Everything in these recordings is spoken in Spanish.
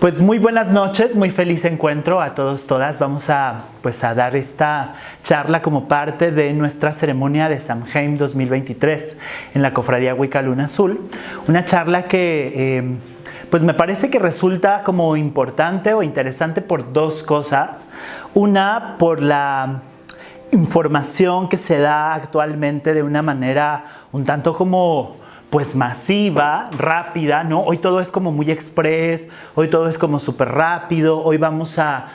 Pues muy buenas noches, muy feliz encuentro a todos, todas. Vamos a dar esta charla como parte de nuestra ceremonia de Samhain 2023 en la Cofradía Wicca Luna Azul. Una charla que pues me parece que resulta como importante o interesante por dos cosas. Una, por la información que se da actualmente de una manera un tanto como pues masiva, rápida, ¿no? Hoy todo es como muy express, hoy todo es como súper rápido, hoy vamos a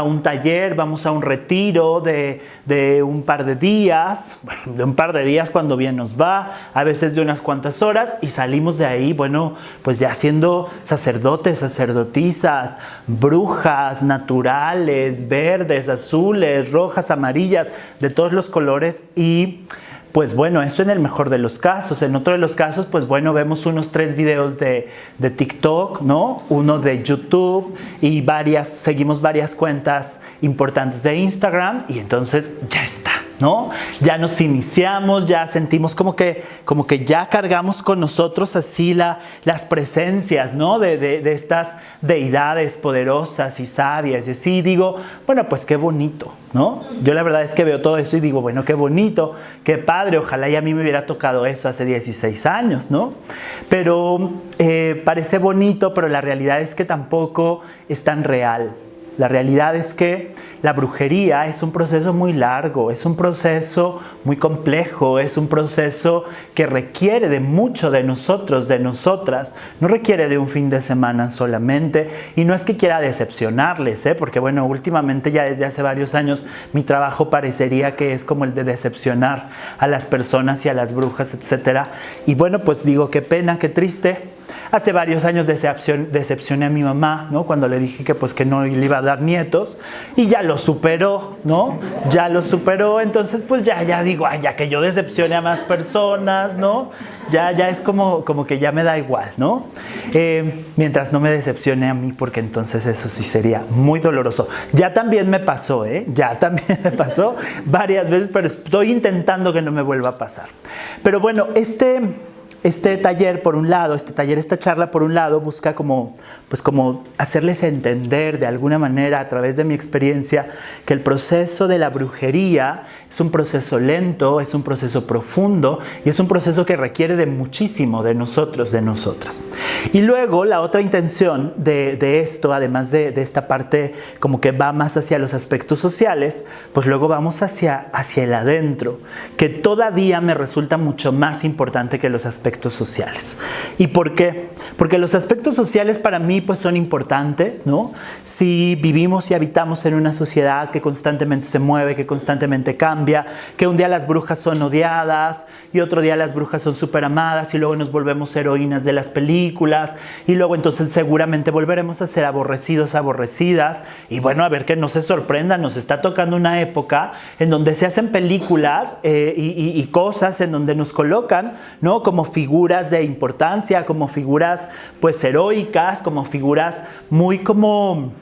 un taller, vamos a un retiro de un par de días, bueno, de un par de días cuando bien nos va, a veces de unas cuantas horas y salimos de ahí, bueno, pues ya siendo sacerdotes, sacerdotisas, brujas naturales, verdes, azules, rojas, amarillas, de todos los colores y pues bueno, esto en el mejor de los casos. En otro de los casos, pues bueno, vemos unos 3 videos de TikTok, ¿no? Uno de YouTube y seguimos varias cuentas importantes de Instagram y entonces ya está, ¿no? Ya nos iniciamos, ya sentimos como que ya cargamos con nosotros así las presencias, ¿no? De estas deidades poderosas y sabias y así digo, bueno, pues qué bonito, ¿no? Yo la verdad es que veo todo eso y digo, bueno, qué bonito, qué padre, ojalá y a mí me hubiera tocado eso hace 16 años, ¿no? Pero parece bonito, pero la realidad es que tampoco es tan real. La realidad es que la brujería es un proceso muy largo, es un proceso muy complejo, es un proceso que requiere de mucho de nosotros, de nosotras. No requiere de un fin de semana solamente y no es que quiera decepcionarles, porque bueno, últimamente ya desde hace varios años mi trabajo parecería que es como el de decepcionar a las personas y a las brujas, etc. Y bueno, pues digo, qué pena, qué triste. Hace varios años decepcioné a mi mamá, ¿no? Cuando le dije que pues que no le iba a dar nietos y ya lo superó, ¿no? Ya lo superó, entonces pues ya digo, ay, ya que yo decepcione a más personas, ¿no? Ya es como que ya me da igual, ¿no? Mientras no me decepcione a mí, porque entonces eso sí sería muy doloroso. Ya también me pasó, ya también me pasó varias veces, pero estoy intentando que no me vuelva a pasar. Pero bueno, este taller, por un lado, esta charla, por un lado, busca como hacerles entender de alguna manera, a través de mi experiencia, que el proceso de la brujería es un proceso lento, es un proceso profundo y es un proceso que requiere de muchísimo de nosotros, de nosotras. Y luego, la otra intención de esto, además de esta parte como que va más hacia los aspectos sociales, pues luego vamos hacia el adentro, que todavía me resulta mucho más importante que los aspectos sociales. ¿Y por qué? Porque los aspectos sociales para mí pues son importantes, ¿no? Si vivimos y habitamos en una sociedad que constantemente se mueve, que constantemente cambia, que un día las brujas son odiadas y otro día las brujas son súper amadas y luego nos volvemos heroínas de las películas y luego entonces seguramente volveremos a ser aborrecidos, aborrecidas y bueno, a ver que no se sorprendan, nos está tocando una época en donde se hacen películas y cosas en donde nos colocan, ¿no? Como figuras de importancia, como figuras pues heroicas, como figuras muy como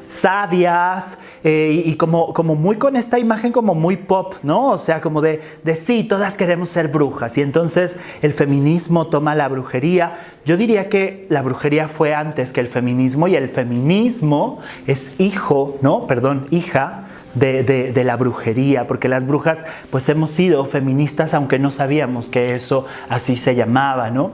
sabias y como muy con esta imagen como muy pop, ¿no? O sea, como de sí, todas queremos ser brujas y entonces el feminismo toma la brujería. Yo diría que la brujería fue antes que el feminismo y el feminismo es hija de la brujería, porque las brujas pues hemos sido feministas aunque no sabíamos que eso así se llamaba, ¿no?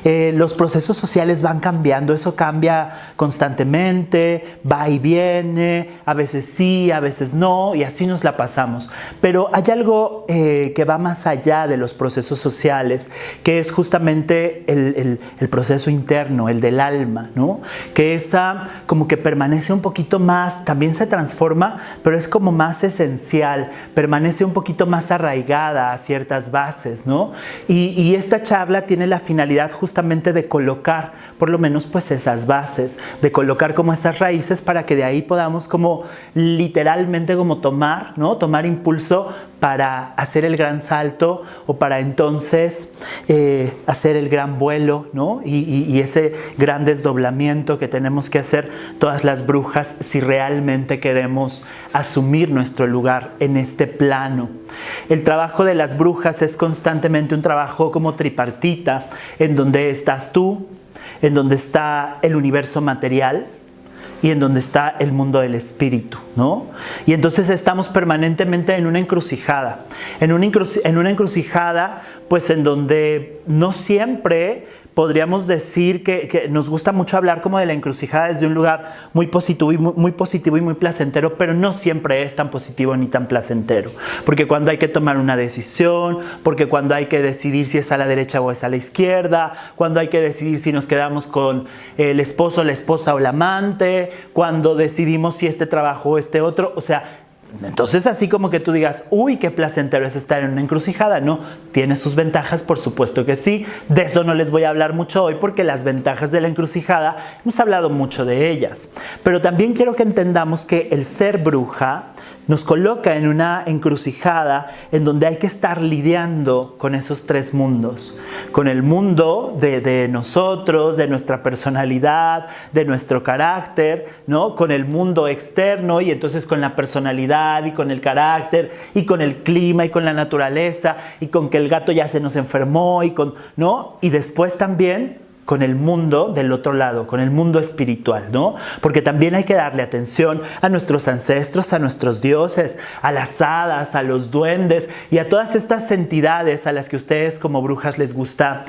Los procesos sociales van cambiando, eso cambia constantemente, va y viene, a veces sí, a veces no, y así nos la pasamos. Pero hay algo que va más allá de los procesos sociales, que es justamente el proceso interno, el del alma, ¿no? Que esa como que permanece un poquito más, también se transforma, pero es como más esencial, permanece un poquito más arraigada a ciertas bases, ¿no? Y esta charla tiene la finalidad justamente de colocar, por lo menos pues esas bases, de colocar como esas raíces para que de ahí podamos como literalmente como tomar, ¿no? Tomar impulso para hacer el gran salto o para entonces hacer el gran vuelo, ¿no? Y ese gran desdoblamiento que tenemos que hacer todas las brujas si realmente queremos asumir nuestro lugar en este plano. El trabajo de las brujas es constantemente un trabajo como tripartita, en donde estás tú, en donde está el universo material y en donde está el mundo del espíritu, ¿no? Y entonces estamos permanentemente en una encrucijada, en una encrucijada, pues en donde no siempre podríamos decir que nos gusta mucho hablar como de la encrucijada desde un lugar muy positivo y muy placentero, pero no siempre es tan positivo ni tan placentero. Porque cuando hay que tomar una decisión, porque cuando hay que decidir si es a la derecha o es a la izquierda, cuando hay que decidir si nos quedamos con el esposo, la esposa o la amante, cuando decidimos si este trabajo o este otro, o sea, entonces así como que tú digas, uy, qué placentero es estar en una encrucijada. No, tiene sus ventajas, por supuesto que sí. De eso no les voy a hablar mucho hoy porque las ventajas de la encrucijada, hemos hablado mucho de ellas. Pero también quiero que entendamos que el ser bruja nos coloca en una encrucijada en donde hay que estar lidiando con esos tres mundos. Con el mundo de nosotros, de nuestra personalidad, de nuestro carácter, ¿no? Con el mundo externo y entonces con la personalidad y con el carácter y con el clima y con la naturaleza y con que el gato ya se nos enfermó y con, ¿no? Y después también con el mundo del otro lado, con el mundo espiritual, ¿no? Porque también hay que darle atención a nuestros ancestros, a nuestros dioses, a las hadas, a los duendes y a todas estas entidades a las que ustedes como brujas les gusta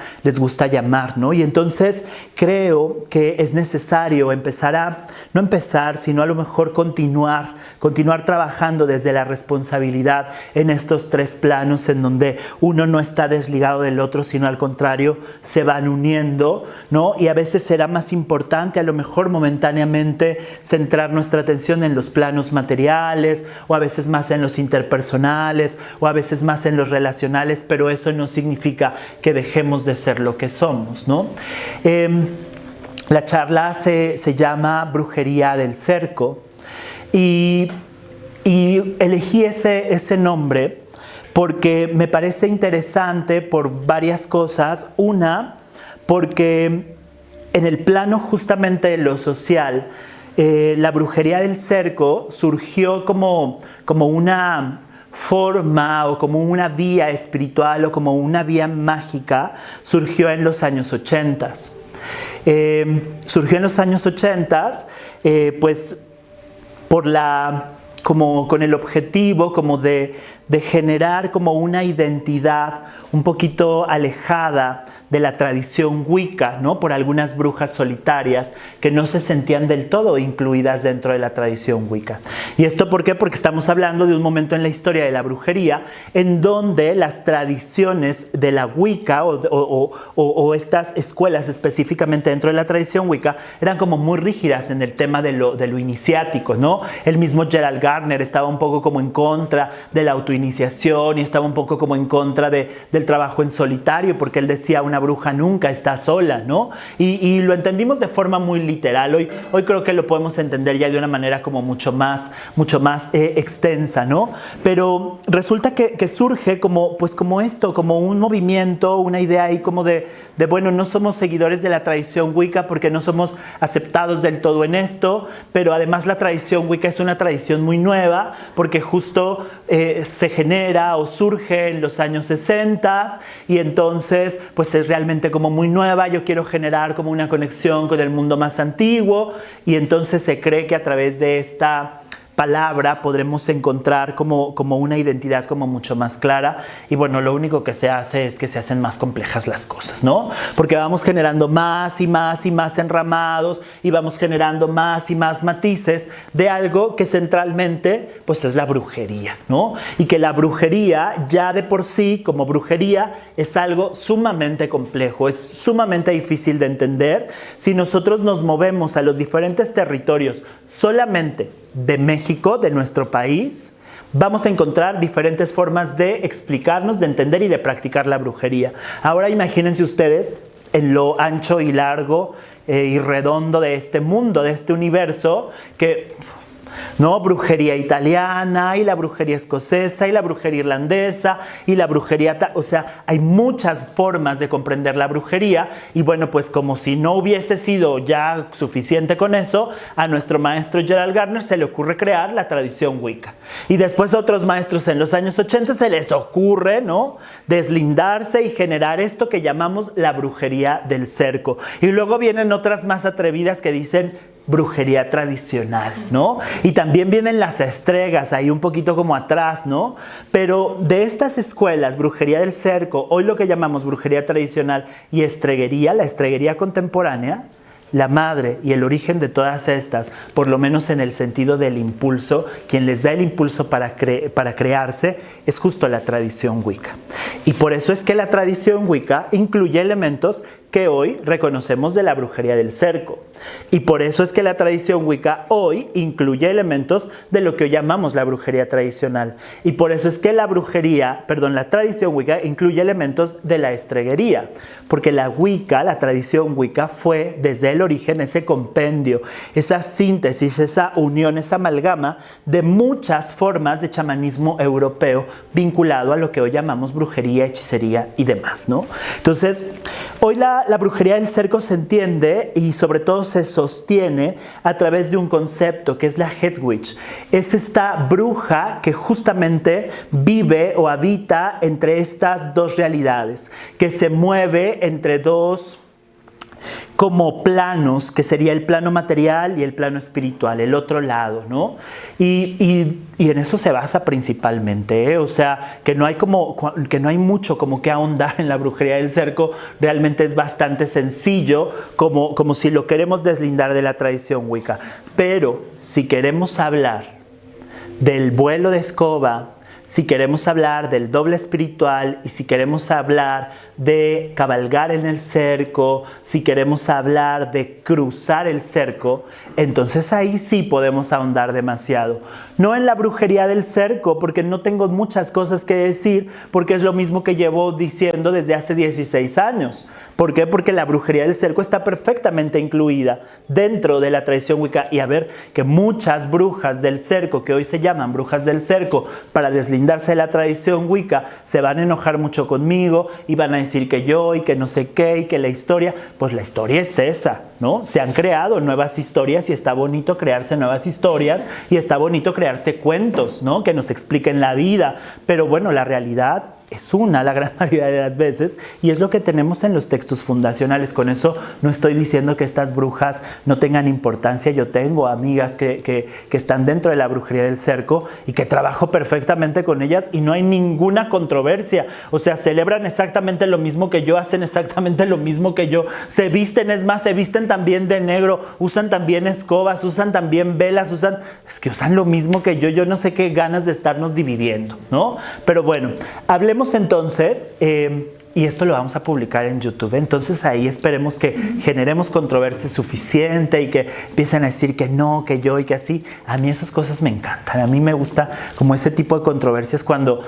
llamar, ¿no? Y entonces creo que es necesario no empezar, sino a lo mejor continuar trabajando desde la responsabilidad en estos tres planos en donde uno no está desligado del otro, sino al contrario, se van uniendo, ¿no? Y a veces será más importante, a lo mejor momentáneamente, centrar nuestra atención en los planos materiales, o a veces más en los interpersonales, o a veces más en los relacionales, pero eso no significa que dejemos de ser lo que somos, ¿no? La charla se llama Brujería del Cerco y elegí ese nombre porque me parece interesante por varias cosas. Una, porque en el plano justamente de lo social, la brujería del cerco surgió como una forma o como una vía espiritual o como una vía mágica, surgió en los años 80. Surgió en los años 80, pues como con el objetivo como de generar como una identidad un poquito alejada de la tradición Wicca, ¿no? Por algunas brujas solitarias que no se sentían del todo incluidas dentro de la tradición Wicca. ¿Y esto por qué? Porque estamos hablando de un momento en la historia de la brujería en donde las tradiciones de la Wicca o estas escuelas específicamente dentro de la tradición Wicca eran como muy rígidas en el tema de lo iniciático, ¿no? El mismo Gerald Gardner estaba un poco como en contra de la autoiniciación y estaba un poco como en contra del trabajo en solitario, porque él decía una bruja nunca está sola, ¿no? Y lo entendimos de forma muy literal. Hoy creo que lo podemos entender ya de una manera como mucho más extensa, ¿no? Pero resulta que surge como esto, como un movimiento, una idea ahí como de bueno, no somos seguidores de la tradición Wicca porque no somos aceptados del todo en esto, pero además la tradición Wicca es una tradición muy nueva porque justo se genera o surge en los años 60 y entonces pues es realmente como muy nueva. Yo quiero generar como una conexión con el mundo más antiguo y entonces se cree que a través de esta palabra podremos encontrar como una identidad como mucho más clara y bueno, lo único que se hace es que se hacen más complejas las cosas, ¿no? Porque vamos generando más y más y más enramados y vamos generando más y más matices de algo que centralmente pues es la brujería, ¿no? Y que la brujería ya de por sí como brujería es algo sumamente complejo, es sumamente difícil de entender. Si nosotros nos movemos a los diferentes territorios solamente de México, de nuestro país, vamos a encontrar diferentes formas de explicarnos, de entender y de practicar la brujería. Ahora imagínense ustedes en lo ancho y largo y redondo de este mundo, de este universo, que ¿no? Brujería italiana y la brujería escocesa y la brujería irlandesa y la brujería, o sea, hay muchas formas de comprender la brujería y bueno, pues como si no hubiese sido ya suficiente con eso, a nuestro maestro Gerald Gardner se le ocurre crear la tradición Wicca. Y después a otros maestros en los años 80 se les ocurre, ¿no?, deslindarse y generar esto que llamamos la brujería del cerco. Y luego vienen otras más atrevidas que dicen brujería tradicional, ¿no? Y también vienen las estregas ahí un poquito como atrás, ¿no? Pero de estas escuelas, brujería del cerco, hoy lo que llamamos brujería tradicional y estreguería, la estreguería contemporánea, la madre y el origen de todas estas, por lo menos en el sentido del impulso, quien les da el impulso para crearse, es justo la tradición Wicca. Y por eso es que la tradición Wicca incluye elementos que hoy reconocemos de la brujería del cerco. Y por eso es que la tradición Wicca hoy incluye elementos de lo que hoy llamamos la brujería tradicional. Y por eso es que la tradición Wicca incluye elementos de la estreguería. Porque la Wicca, la tradición Wicca, fue desde el origen ese compendio, esa síntesis, esa unión, esa amalgama de muchas formas de chamanismo europeo vinculado a lo que hoy llamamos brujería, hechicería y demás, ¿no? Entonces, hoy la brujería del cerco se entiende y sobre todo se sostiene a través de un concepto que es la Head Witch. Es esta bruja que justamente vive o habita entre estas dos realidades, que se mueve entre dos como planos, que sería el plano material y el plano espiritual, el otro lado, ¿no? Y en eso se basa principalmente, ¿eh? O sea, que no hay mucho como que ahondar en la brujería del cerco, realmente es bastante sencillo, como si lo queremos deslindar de la tradición Wicca. Pero si queremos hablar del vuelo de escoba, si queremos hablar del doble espiritual y si queremos hablar de cabalgar en el cerco, si queremos hablar de cruzar el cerco, entonces ahí sí podemos ahondar demasiado. No en la brujería del cerco, porque no tengo muchas cosas que decir, porque es lo mismo que llevo diciendo desde hace 16 años. ¿Por qué? Porque la brujería del cerco está perfectamente incluida dentro de la tradición Wicca. Y a ver, que muchas brujas del cerco, que hoy se llaman brujas del cerco, para deslindarse de la tradición Wicca, se van a enojar mucho conmigo y van a decir que yo y que no sé qué y que la historia, pues la historia es esa, ¿no? Se han creado nuevas historias y está bonito crearse nuevas historias y está bonito crearse cuentos, ¿no?, que nos expliquen la vida, pero bueno, la realidad es una la gran mayoría de las veces y es lo que tenemos en los textos fundacionales. Con eso no estoy diciendo que estas brujas no tengan importancia. Yo tengo amigas que están dentro de la brujería del cerco y que trabajo perfectamente con ellas y no hay ninguna controversia. O sea, celebran exactamente lo mismo que yo, hacen exactamente lo mismo que yo, se visten, es más, se visten también de negro, usan también escobas, usan también velas, usan lo mismo que yo no sé qué ganas de estarnos dividiendo, ¿no? Pero bueno, hablemos entonces, y esto lo vamos a publicar en YouTube, entonces ahí esperemos que generemos controversia suficiente y que empiecen a decir que no, que yo y que así. A mí esas cosas me encantan, a mí me gusta como ese tipo de controversias cuando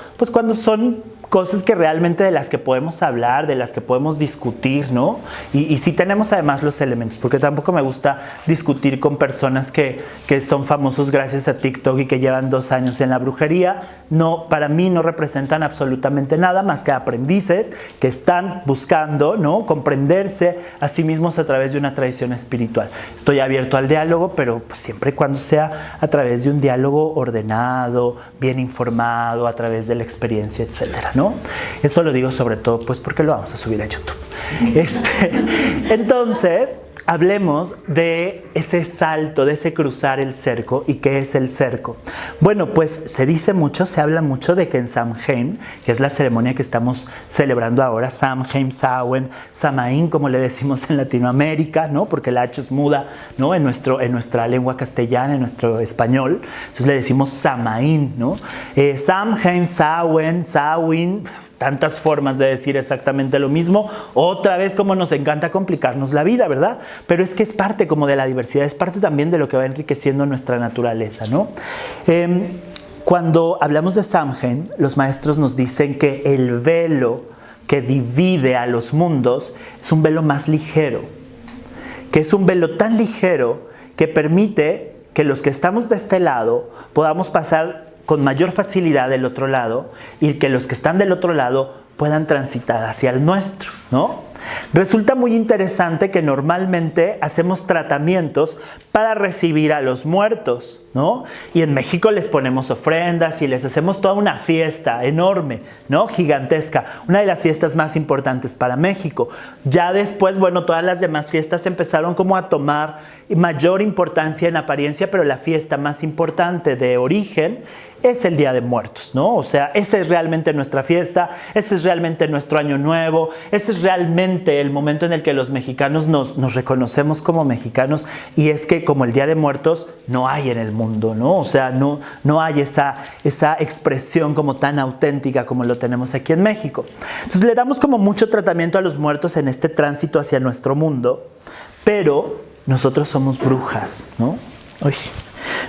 son cosas que realmente de las que podemos hablar, de las que podemos discutir, ¿no? Y sí tenemos además los elementos, porque tampoco me gusta discutir con personas que son famosos gracias a TikTok y que llevan 2 años en la brujería. No, para mí no representan absolutamente nada más que aprendices que están buscando, ¿no?, comprenderse a sí mismos a través de una tradición espiritual. Estoy abierto al diálogo, pero pues siempre y cuando sea a través de un diálogo ordenado, bien informado, a través de la experiencia, etcétera, ¿no? Eso lo digo sobre todo pues porque lo vamos a subir a YouTube. Entonces, hablemos de ese salto, de ese cruzar el cerco. ¿Y qué es el cerco? Bueno, pues se habla mucho de que en Samhain, que es la ceremonia que estamos celebrando ahora, Samhain, Samhain, Samaín, como le decimos en Latinoamérica, ¿no?, porque la H es muda, ¿no?, en nuestra lengua castellana, en nuestro español, entonces le decimos Samaín, ¿no? Samhain, Samhain, tantas formas de decir exactamente lo mismo. Otra vez, como nos encanta complicarnos la vida, ¿verdad? Pero es que es parte como de la diversidad, es parte también de lo que va enriqueciendo nuestra naturaleza, ¿no? Cuando hablamos de Samhain, los maestros nos dicen que el velo que divide a los mundos es un velo más ligero, que es un velo tan ligero que permite que los que estamos de este lado podamos pasar con mayor facilidad del otro lado y que los que están del otro lado puedan transitar hacia el nuestro, ¿no? Resulta muy interesante que normalmente hacemos tratamientos para recibir a los muertos, ¿no? Y en México les ponemos ofrendas y les hacemos toda una fiesta enorme, ¿no? Gigantesca. Una de las fiestas más importantes para México. Ya después, bueno, todas las demás fiestas empezaron como a tomar mayor importancia en apariencia, pero la fiesta más importante de origen es el Día de Muertos, ¿no? O sea, esa es realmente nuestra fiesta, ese es realmente nuestro año nuevo, ese es realmente el momento en el que los mexicanos nos reconocemos como mexicanos, y es que como el Día de Muertos no hay en el mundo, ¿no? O sea, no hay esa expresión como tan auténtica como lo tenemos aquí en México. Entonces le damos como mucho tratamiento a los muertos en este tránsito hacia nuestro mundo, pero nosotros somos brujas, ¿no? Uy,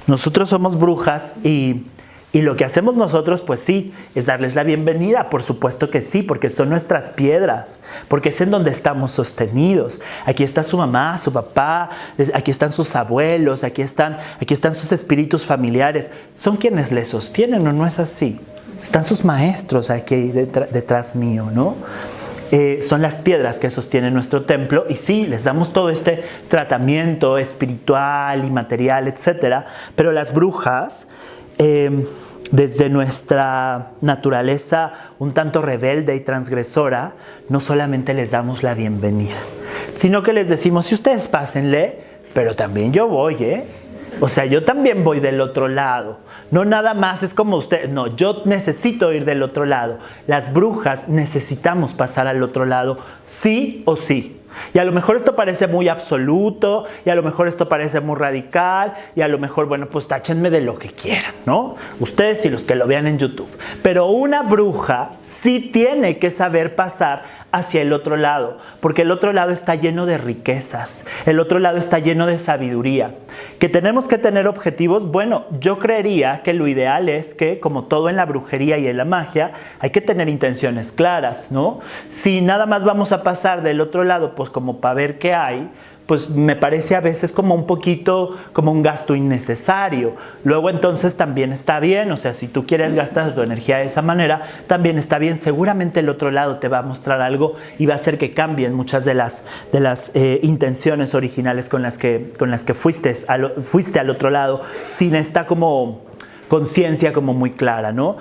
nosotros somos brujas y lo que hacemos nosotros, pues sí, es darles la bienvenida, por supuesto que sí, porque son nuestras piedras, porque es en donde estamos sostenidos. Aquí está su mamá, su papá, aquí están sus abuelos, aquí están sus espíritus familiares. Son quienes les sostienen, ¿o no es así? Están sus maestros aquí detrás mío, ¿no? Son las piedras que sostienen nuestro templo, y sí, les damos todo este tratamiento espiritual y material, etcétera, pero las brujas, desde nuestra naturaleza un tanto rebelde y transgresora, no solamente les damos la bienvenida, sino que les decimos: si ustedes pásenle, pero también yo voy, o sea, yo también voy del otro lado. No nada más es como usted, no, yo necesito ir del otro lado. Las brujas necesitamos pasar al otro lado, sí o sí. Y a lo mejor esto parece muy absoluto, y a lo mejor esto parece muy radical, y a lo mejor, bueno, pues táchenme de lo que quieran, ¿no? Ustedes y los que lo vean en YouTube. Pero una bruja sí tiene que saber pasar hacia el otro lado, porque el otro lado está lleno de riquezas, el otro lado está lleno de sabiduría. ¿Que tenemos que tener objetivos? Bueno, yo creería que lo ideal es que, como todo en la brujería y en la magia, hay que tener intenciones claras, ¿no? Si nada más vamos a pasar del otro lado, pues como para ver qué hay, pues me parece a veces como un poquito como un gasto innecesario. Luego entonces también está bien, o sea, si tú quieres gastar tu energía de esa manera, también está bien. Seguramente el otro lado te va a mostrar algo y va a hacer que cambien muchas de las intenciones originales con las que fuiste al otro lado, sin esta como conciencia como muy clara, ¿no?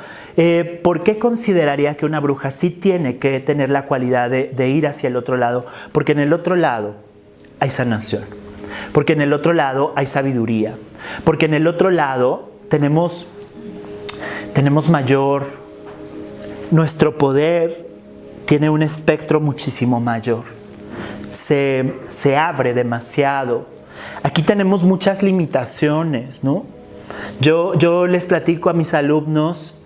¿Por qué consideraría que una bruja sí tiene que tener la cualidad de ir hacia el otro lado? Porque en el otro lado hay sanación, porque en el otro lado hay sabiduría, porque en el otro lado tenemos mayor, nuestro poder tiene un espectro muchísimo mayor, se abre demasiado. Aquí tenemos muchas limitaciones, ¿no? Yo les platico a mis alumnos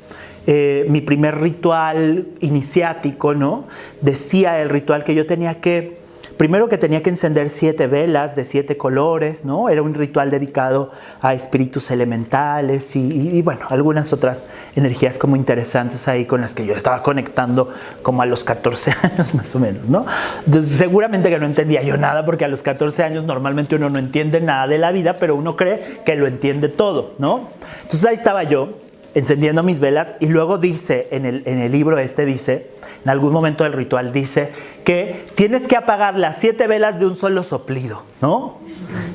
mi primer ritual iniciático, ¿no? Decía el ritual que yo tenía que encender 7 velas de 7 colores, ¿no? Era un ritual dedicado a espíritus elementales y bueno, algunas otras energías como interesantes ahí con las que yo estaba conectando como a los 14 años más o menos, ¿no? Entonces, seguramente que no entendía yo nada, porque a los 14 años normalmente uno no entiende nada de la vida, pero uno cree que lo entiende todo, ¿no? Entonces ahí estaba yo encendiendo mis velas, y luego dice, en el libro dice, en algún momento del ritual dice que tienes que apagar las 7 velas de un solo soplido, ¿no?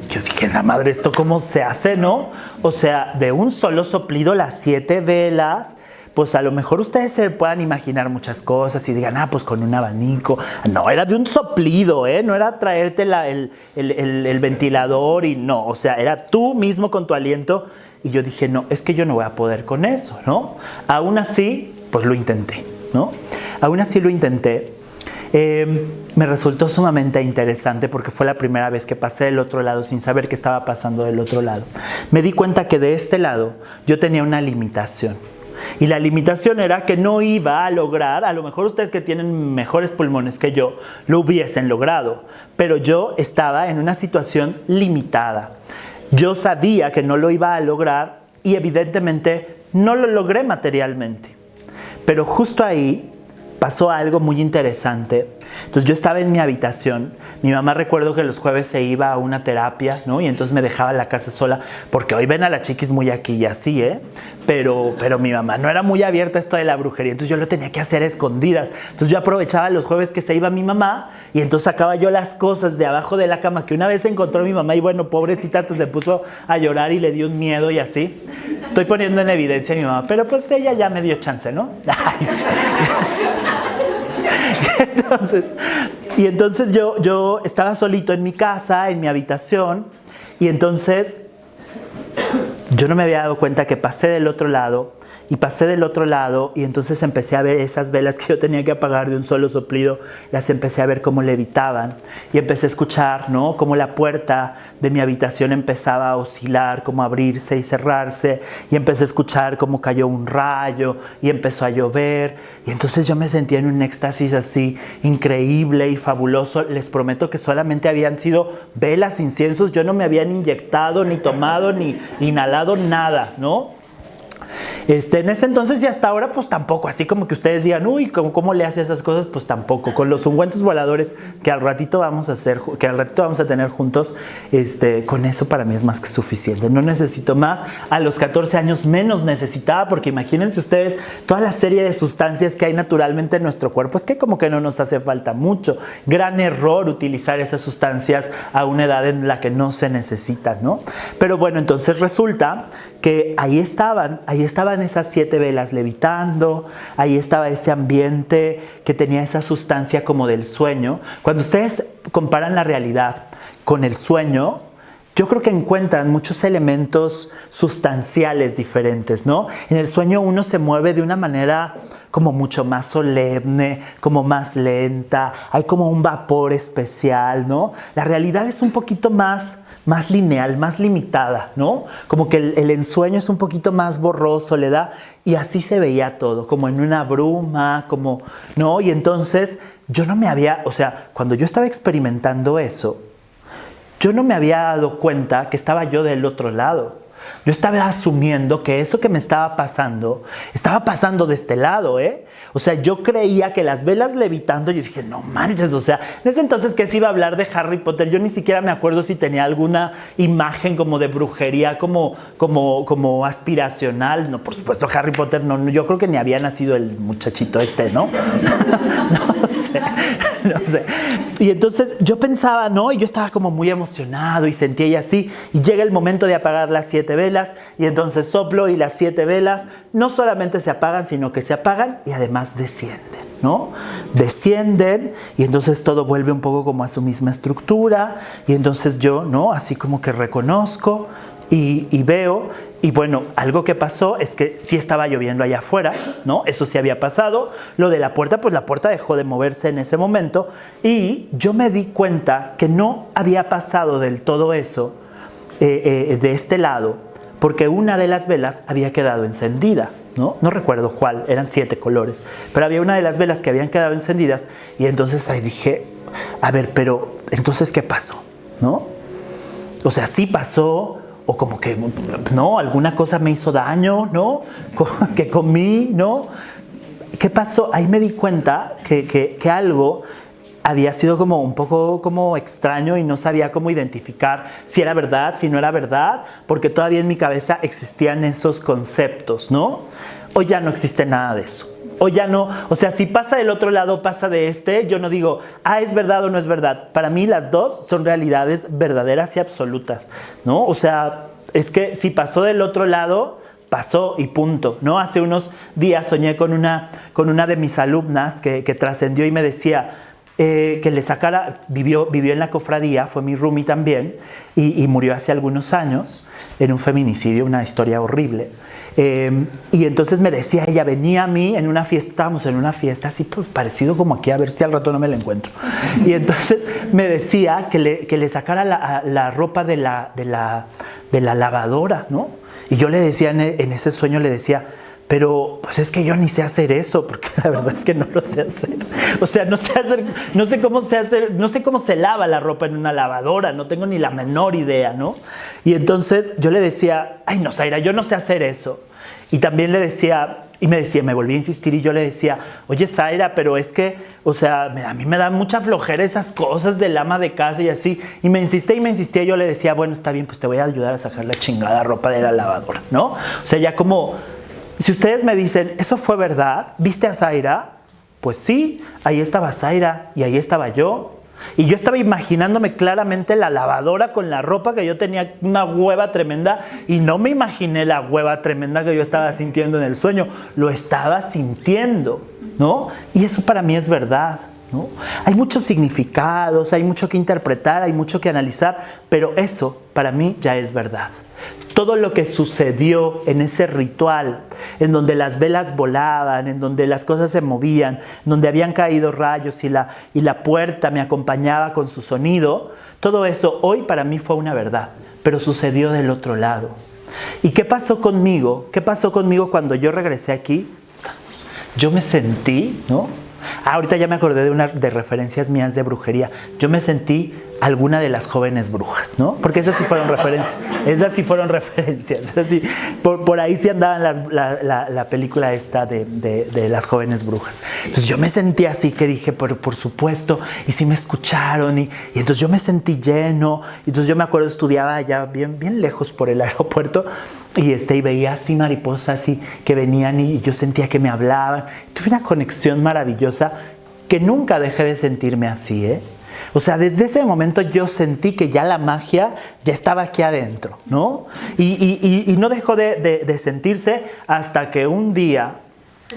Yo dije, la madre, ¿esto cómo se hace, no? O sea, de un solo soplido las 7 velas, pues a lo mejor ustedes se puedan imaginar muchas cosas y digan, pues con un abanico. No, era de un soplido, no era traerte el ventilador y no, o sea, era tú mismo con tu aliento. Y yo dije, no, es que yo no voy a poder con eso, ¿no? Aún así, pues lo intenté, ¿no? Aún así lo intenté. Me resultó sumamente interesante porque fue la primera vez que pasé del otro lado sin saber qué estaba pasando del otro lado. Me di cuenta que de este lado yo tenía una limitación. Y la limitación era que no iba a lograr, a lo mejor ustedes que tienen mejores pulmones que yo, lo hubiesen logrado. Pero yo estaba en una situación limitada. Yo sabía que no lo iba a lograr y evidentemente no lo logré materialmente. Pero justo ahí pasó algo muy interesante Entonces yo estaba en mi habitación, mi mamá recuerdo que los jueves se iba a una terapia, ¿no? Y entonces me dejaba en la casa sola, porque hoy ven a la chiquis muy aquí y así, ¿eh? Pero mi mamá no era muy abierta a esto de la brujería, entonces yo lo tenía que hacer a escondidas. Entonces yo aprovechaba los jueves que se iba mi mamá y entonces sacaba yo las cosas de abajo de la cama que una vez encontró mi mamá y bueno, pobrecita, pues se puso a llorar y le dio un miedo y así. Estoy poniendo en evidencia a mi mamá, pero pues ella ya me dio chance, ¿no? Ay, sí. Entonces yo estaba solito en mi casa, en mi habitación, y entonces yo no me había dado cuenta que pasé del otro lado, y entonces empecé a ver esas velas que yo tenía que apagar de un solo soplido, las empecé a ver cómo levitaban, y empecé a escuchar, ¿no? Cómo la puerta de mi habitación empezaba a oscilar, cómo abrirse y cerrarse, y empecé a escuchar cómo cayó un rayo, y empezó a llover, y entonces yo me sentía en un éxtasis así increíble y fabuloso. Les prometo que solamente habían sido velas, inciensos, yo no me habían inyectado, ni tomado, ni inhalado nada, ¿no? En ese entonces y hasta ahora pues tampoco, así como que ustedes digan, uy, ¿cómo le hace esas cosas? Pues tampoco, con los ungüentos voladores que al ratito vamos a hacer, que al ratito vamos a tener juntos, con eso para mí es más que suficiente, no necesito más. A los 14 años menos necesitaba, porque imagínense ustedes toda la serie de sustancias que hay naturalmente en nuestro cuerpo, es que como que no nos hace falta mucho. Gran error utilizar esas sustancias a una edad en la que no se necesitan, ¿no? Pero bueno, entonces resulta que ahí estaban esas 7 velas levitando, ahí estaba ese ambiente que tenía esa sustancia como del sueño. Cuando ustedes comparan la realidad con el sueño, yo creo que encuentran muchos elementos sustanciales diferentes, ¿no? En el sueño uno se mueve de una manera como mucho más solemne, como más lenta, hay como un vapor especial, ¿no? La realidad es un poquito más lineal, más limitada, ¿no? Como que el ensueño es un poquito más borroso, le da, y así se veía todo, como en una bruma, como, ¿no? Y entonces yo no me había, o sea, cuando yo estaba experimentando eso, yo no me había dado cuenta que estaba yo del otro lado. Yo estaba asumiendo que eso que me estaba pasando de este lado, ¿eh? O sea, yo creía que las velas levitando, yo dije, no manches, o sea, en ese entonces que se iba a hablar de Harry Potter, yo ni siquiera me acuerdo si tenía alguna imagen como de brujería, como aspiracional. No, por supuesto, Harry Potter, no, yo creo que ni había nacido el muchachito ¿no? No sé. Y entonces yo pensaba, ¿no? Y yo estaba como muy emocionado y sentía y así, y llega el momento de apagar las 7 velas, y entonces soplo y las 7 velas no solamente se apagan, sino que se apagan y además descienden, ¿no? Descienden, y entonces todo vuelve un poco como a su misma estructura, y entonces yo, ¿no? Así como que reconozco y veo. Y bueno, algo que pasó es que sí estaba lloviendo allá afuera, ¿no? Eso sí había pasado. Lo de la puerta, pues la puerta dejó de moverse en ese momento, y yo me di cuenta que no había pasado del todo eso de este lado, porque una de las velas había quedado encendida, ¿no? No recuerdo cuál, eran 7 colores, pero había una de las velas que habían quedado encendidas, y entonces ahí dije, a ver, pero entonces ¿qué pasó? ¿No? O sea, sí pasó, o como que, no, alguna cosa me hizo daño, ¿no? Que comí, ¿no? ¿Qué pasó? Ahí me di cuenta que algo había sido como un poco como extraño, y no sabía cómo identificar si era verdad, si no era verdad, porque todavía en mi cabeza existían esos conceptos, ¿no? Hoy ya no existe nada de eso. Hoy ya no, o sea, si pasa del otro lado, pasa de este, yo no digo, ¿es verdad o no es verdad? Para mí las dos son realidades verdaderas y absolutas, ¿no? O sea, es que si pasó del otro lado, pasó y punto, ¿no? Hace unos días soñé con una de mis alumnas que trascendió y me decía que le sacara, vivió en la cofradía, fue mi roomie también, y murió hace algunos años en un feminicidio, una historia horrible. Y entonces me decía, ella venía a mí en una fiesta, estábamos en una fiesta así pues, parecido como aquí, a ver si al rato no me la encuentro. Y entonces me decía que le sacara la ropa de la lavadora, ¿no? Y yo le decía, en ese sueño le decía, pero pues es que yo ni sé hacer eso, porque la verdad es que no lo sé hacer. O sea, no sé hacer, no sé cómo se hace, no sé cómo se lava la ropa en una lavadora, no tengo ni la menor idea, ¿no? Y entonces yo le decía, ay no, Zaira, yo no sé hacer eso. Y también le decía, me volvía a insistir y yo le decía, oye Zaira, pero es que, o sea, a mí me dan mucha flojera esas cosas del ama de casa y así. Y me insistía y yo le decía, bueno, está bien, pues te voy a ayudar a sacar la chingada ropa de la lavadora, ¿no? O sea, ya como, si ustedes me dicen, ¿eso fue verdad? ¿Viste a Zaira? Pues sí, ahí estaba Zaira y ahí estaba yo. Y yo estaba imaginándome claramente la lavadora con la ropa, que yo tenía una hueva tremenda, y no me imaginé la hueva tremenda que yo estaba sintiendo en el sueño. Lo estaba sintiendo, ¿no? Y eso para mí es verdad, ¿no? Hay muchos significados, hay mucho que interpretar, hay mucho que analizar, pero eso para mí ya es verdad. Todo lo que sucedió en ese ritual, en donde las velas volaban, en donde las cosas se movían, en donde habían caído rayos y la puerta me acompañaba con su sonido, todo eso hoy para mí fue una verdad, pero sucedió del otro lado. ¿Y qué pasó conmigo? ¿Qué pasó conmigo cuando yo regresé aquí? Yo me sentí, ¿no? Ahorita ya me acordé de referencias mías de brujería. Yo me sentí alguna de las jóvenes brujas, ¿no? Porque esas sí fueron referencias. Así, por ahí sí andaban la película esta de las jóvenes brujas. Entonces yo me sentí así, que dije, por supuesto, y sí me escucharon, y entonces yo me sentí lleno. Y entonces yo me acuerdo, estudiaba allá bien lejos por el aeropuerto, y veía así mariposas que venían y yo sentía que me hablaban. Tuve una conexión maravillosa que nunca dejé de sentirme así, ¿eh? O sea, desde ese momento yo sentí que ya la magia ya estaba aquí adentro, ¿no? Y no dejó de sentirse hasta que un día...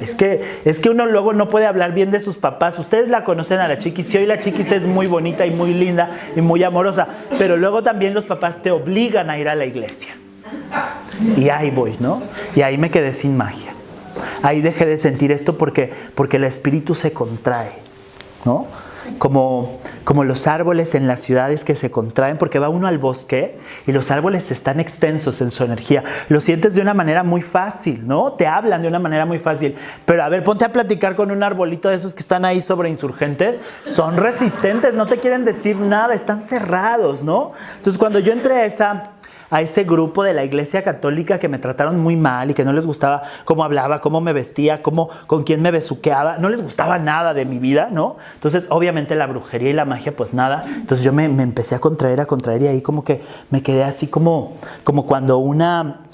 Es que uno luego no puede hablar bien de sus papás. Ustedes la conocen a la Chiquis, y hoy la Chiquis es muy bonita y muy linda y muy amorosa, pero luego también los papás te obligan a ir a la iglesia. Y ahí voy, ¿no? Y ahí me quedé sin magia. Ahí dejé de sentir esto porque el espíritu se contrae, ¿no? Como los árboles en las ciudades que se contraen, porque va uno al bosque y los árboles están extensos en su energía. Lo sientes de una manera muy fácil, ¿no? Te hablan de una manera muy fácil. Pero a ver, ponte a platicar con un arbolito de esos que están ahí sobre Insurgentes. Son resistentes, no te quieren decir nada, están cerrados, ¿no? Entonces cuando yo entré a ese grupo de la Iglesia Católica que me trataron muy mal y que no les gustaba cómo hablaba, cómo me vestía, con quién me besuqueaba, no les gustaba nada de mi vida, ¿no? Entonces, obviamente la brujería y la magia, pues nada. Entonces yo me empecé a contraer y ahí como que me quedé así como cuando una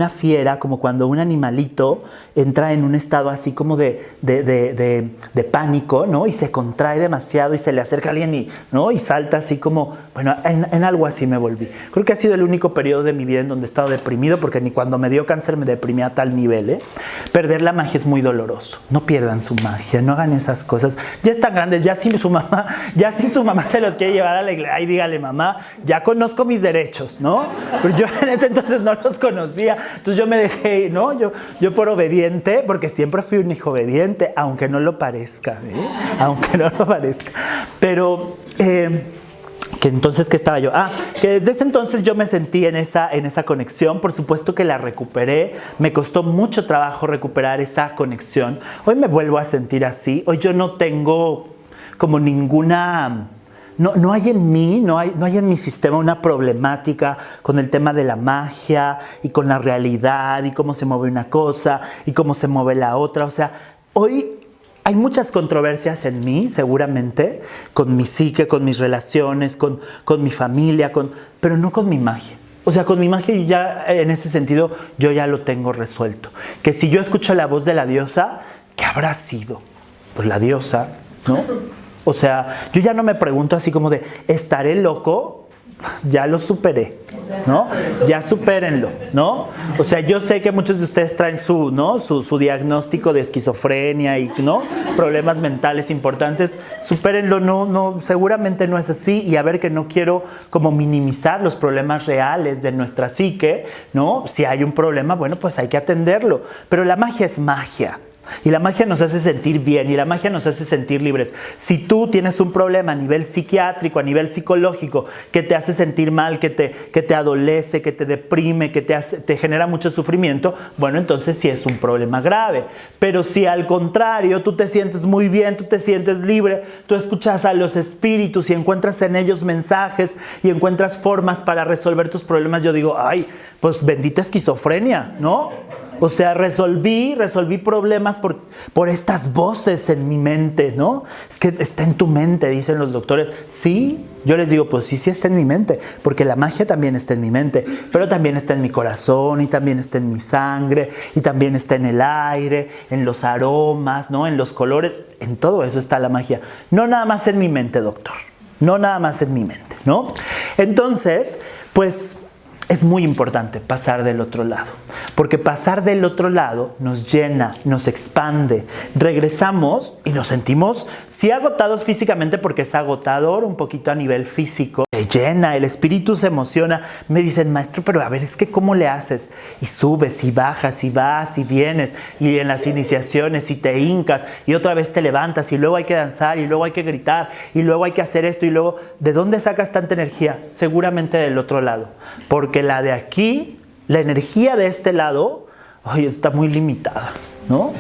fiera, como cuando un animalito entra en un estado así como de pánico, ¿no? Y se contrae demasiado y se le acerca a alguien ¿no? Y salta así como, bueno, en algo así me volví. Creo que ha sido el único periodo de mi vida en donde he estado deprimido, porque ni cuando me dio cáncer me deprimí a tal nivel, ¿eh? Perder la magia es muy doloroso. No pierdan su magia, no hagan esas cosas. Ya están grandes, ya si su mamá se los quiere llevar a la iglesia, ay, dígale, mamá, ya conozco mis derechos, ¿no? Pero yo en ese entonces no los conocía, entonces yo me dejé, ¿no? Yo por obediente, porque siempre fui un hijo obediente, aunque no lo parezca, ¿eh? Aunque no lo parezca. Pero... que entonces, ¿qué estaba yo? Que desde ese entonces yo me sentí en esa conexión. Por supuesto que la recuperé. Me costó mucho trabajo recuperar esa conexión. Hoy me vuelvo a sentir así. Hoy yo no tengo como ninguna... No hay en mí, no hay en mi sistema una problemática con el tema de la magia y con la realidad y cómo se mueve una cosa y cómo se mueve la otra. O sea, hoy... hay muchas controversias en mí, seguramente, con mi psique, con mis relaciones, con mi familia, pero no con mi magia. O sea, con mi magia ya, en ese sentido, yo ya lo tengo resuelto. Que si yo escucho la voz de la diosa, ¿qué habrá sido? Pues la diosa, ¿no? O sea, yo ya no me pregunto así como de, ¿estaré loco? Ya lo superé, ¿no? Ya supérenlo, ¿no? O sea, yo sé que muchos de ustedes traen su diagnóstico de esquizofrenia y, ¿no? Problemas mentales importantes. Supérenlo, no, seguramente no es así. Y a ver, que no quiero como minimizar los problemas reales de nuestra psique, ¿no? Si hay un problema, bueno, pues hay que atenderlo. Pero la magia es magia. Y la magia nos hace sentir bien, y la magia nos hace sentir libres. Si tú tienes un problema a nivel psiquiátrico, a nivel psicológico, que te hace sentir mal, que te adolece, que te deprime, que te genera mucho sufrimiento, bueno, entonces sí es un problema grave. Pero si al contrario, tú te sientes muy bien, tú te sientes libre, tú escuchas a los espíritus y encuentras en ellos mensajes y encuentras formas para resolver tus problemas, yo digo, ay, pues bendita esquizofrenia, ¿no? O sea, resolví problemas por estas voces en mi mente, ¿no? Es que está en tu mente, dicen los doctores. Sí, yo les digo, pues sí está en mi mente, porque la magia también está en mi mente, pero también está en mi corazón, y también está en mi sangre, y también está en el aire, en los aromas, ¿no? En los colores, en todo eso está la magia. No nada más en mi mente, doctor. No nada más en mi mente, ¿no? Entonces, pues es muy importante pasar del otro lado, porque pasar del otro lado nos llena, nos expande, regresamos y nos sentimos sí agotados físicamente, porque es agotador un poquito a nivel físico, te llena, el espíritu se emociona. Me dicen, maestro, pero a ver, es que ¿cómo le haces? Y subes y bajas y vas y vienes, y en las iniciaciones y te hincas y otra vez te levantas, y luego hay que danzar, y luego hay que gritar, y luego hay que hacer esto, y luego, ¿de dónde sacas tanta energía? Seguramente del otro lado, porque la de aquí, la energía de este lado, ay, está muy limitada, ¿no?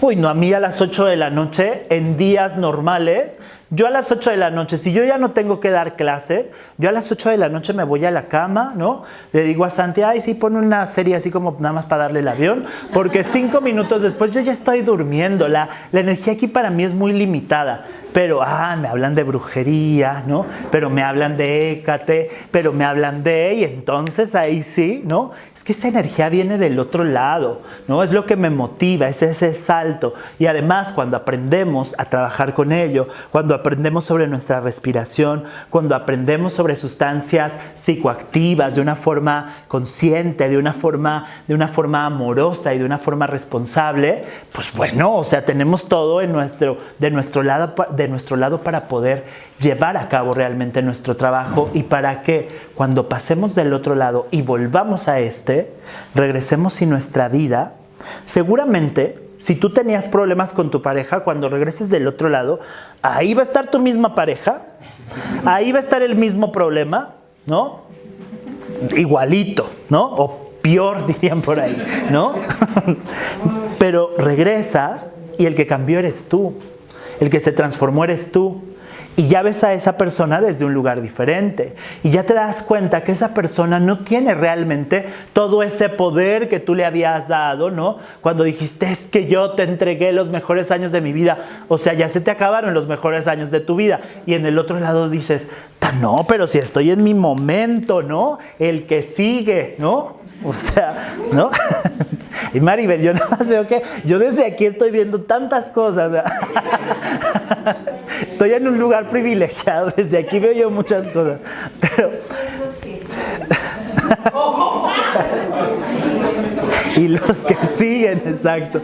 Uy, no, a mí a las 8 de la noche, en días normales, yo a las 8 de la noche, si yo ya no tengo que dar clases, yo a las 8 de la noche me voy a la cama, ¿no? Le digo a Santi, ay, sí, pon una serie así como nada más para darle el avión, porque 5 minutos después yo ya estoy durmiendo. La energía aquí para mí es muy limitada. Pero, me hablan de brujería, ¿no? Pero me hablan de Hécate, pero me hablan de... Y entonces ahí sí, ¿no? Es que esa energía viene del otro lado, ¿no? Es lo que me motiva, es ese salto. Y además, cuando aprendemos a trabajar con ello, cuando aprendemos sobre nuestra respiración, cuando aprendemos sobre sustancias psicoactivas de una forma consciente, de una forma amorosa y de una forma responsable, pues bueno, o sea, tenemos todo de nuestro lado para poder llevar a cabo realmente nuestro trabajo, y para que cuando pasemos del otro lado y volvamos a regresemos y nuestra vida, seguramente, si tú tenías problemas con tu pareja, cuando regreses del otro lado, ahí va a estar tu misma pareja, ahí va a estar el mismo problema, ¿no? Igualito, ¿no? O peor, dirían por ahí, ¿no? Pero regresas y el que cambió eres tú. El que se transformó eres tú. Y ya ves a esa persona desde un lugar diferente. Y ya te das cuenta que esa persona no tiene realmente todo ese poder que tú le habías dado, ¿no? Cuando dijiste, es que yo te entregué los mejores años de mi vida. O sea, ya se te acabaron los mejores años de tu vida. Y en el otro lado dices, no, pero si estoy en mi momento, ¿no? El que sigue, ¿no? O sea, ¿no? Y Maribel, yo nada más veo que yo desde aquí estoy viendo tantas cosas. Estoy en un lugar privilegiado, desde aquí veo yo muchas cosas. Pero... y los que siguen, exacto.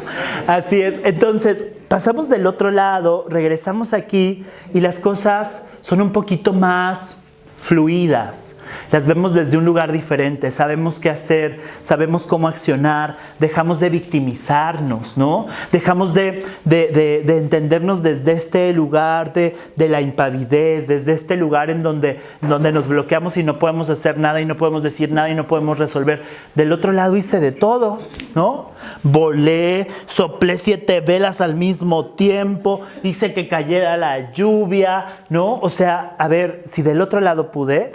Así es. Entonces, pasamos del otro lado, regresamos aquí y las cosas son un poquito más fluidas. Las vemos desde un lugar diferente, sabemos qué hacer, sabemos cómo accionar, dejamos de victimizarnos, ¿no? Dejamos de entendernos desde este lugar de la impavidez, desde este lugar en donde nos bloqueamos y no podemos hacer nada y no podemos decir nada y no podemos resolver. Del otro lado hice de todo, ¿no? Volé, soplé 7 velas al mismo tiempo, hice que cayera la lluvia, ¿no? O sea, a ver, si del otro lado pude...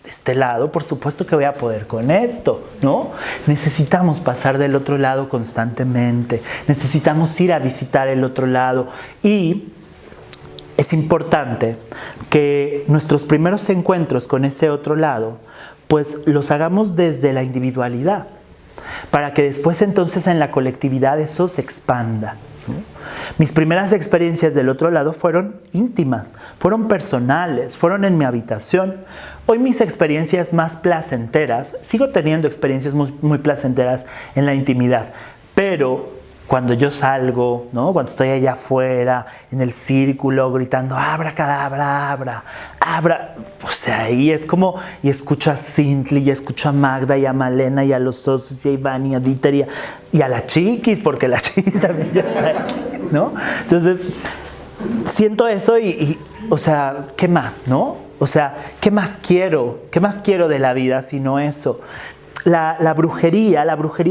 de este lado, por supuesto que voy a poder con esto, ¿no? Necesitamos pasar del otro lado constantemente, necesitamos ir a visitar el otro lado, y es importante que nuestros primeros encuentros con ese otro lado, pues los hagamos desde la individualidad, para que después entonces en la colectividad eso se expanda, ¿no? Mis primeras experiencias del otro lado fueron íntimas, fueron personales, fueron en mi habitación. Hoy mis experiencias más placenteras, sigo teniendo experiencias muy placenteras en la intimidad, pero cuando yo salgo, ¿no? Cuando estoy allá afuera, en el círculo, gritando, abracadabra, abra, o sea, ahí es como, y escucho a Cintli, y escucho a Magda, y a Malena, y a los Osos, y a Iván, y a Dieter, y a la Chiquis, porque la Chiquis también ya está aquí, ¿no? Entonces, siento eso y, o sea, ¿qué más, no? O sea, ¿qué más quiero? ¿Qué más quiero de la vida sino eso? La brujería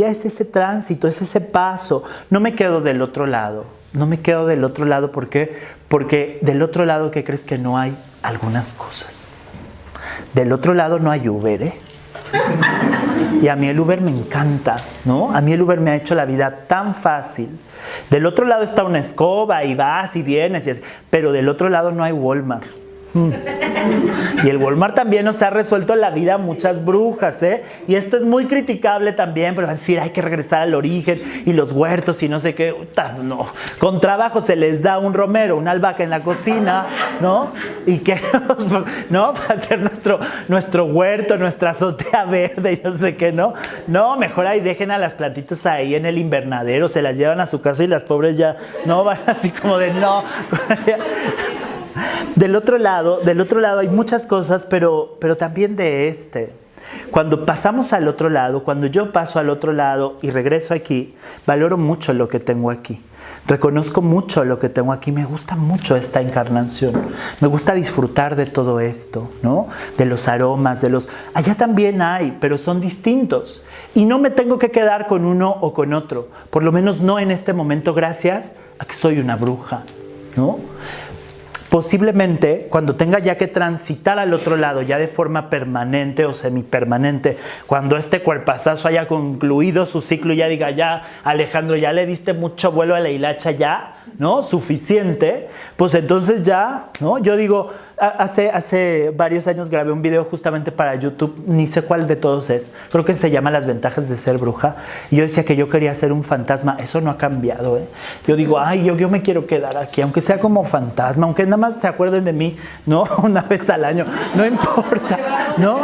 es ese tránsito, es ese paso. No me quedo del otro lado. No me quedo del otro lado, ¿por qué? Porque del otro lado, ¿qué crees? Que no hay algunas cosas. Del otro lado no hay Uber, ¿eh? Y a mí el Uber me encanta, ¿no? A mí el Uber me ha hecho la vida tan fácil. Del otro lado está una escoba y vas y vienes, pero del otro lado no hay Walmart. Y el Walmart también nos ha resuelto la vida a muchas brujas, ¿eh? Y esto es muy criticable también, pero van a decir, hay que regresar al origen y los huertos y no sé qué. No, con trabajo se les da un romero, una albahaca en la cocina, ¿no? Y que, ¿no? Para hacer nuestro huerto, nuestra azotea verde y no sé qué, ¿no? No, mejor ahí dejen a las plantitas ahí en el invernadero, se las llevan a su casa y las pobres ya, no, van así como de no. Del otro lado hay muchas cosas, pero también de este. Cuando pasamos al otro lado, cuando yo paso al otro lado y regreso aquí, valoro mucho lo que tengo aquí. Reconozco mucho lo que tengo aquí. Me gusta mucho esta encarnación. Me gusta disfrutar de todo esto, ¿no? De los aromas, de los... Allá también hay, pero son distintos. Y no me tengo que quedar con uno o con otro. Por lo menos no en este momento, gracias a que soy una bruja, ¿no? Posiblemente cuando tenga ya que transitar al otro lado, ya de forma permanente o semipermanente, cuando este cuerpazazo haya concluido su ciclo y ya diga, ya Alejandro, ya le diste mucho vuelo a la hilacha, ya, ¿no? Suficiente, pues entonces ya, ¿no? Yo digo, hace varios años grabé un video justamente para YouTube, ni sé cuál de todos es, creo que se llama Las ventajas de ser bruja, y yo decía que yo quería ser un fantasma. Eso no ha cambiado, ¿eh? Yo digo, ay, yo me quiero quedar aquí, aunque sea como fantasma, aunque nada más se acuerden de mí, ¿no? Una vez al año, no importa, ¿no?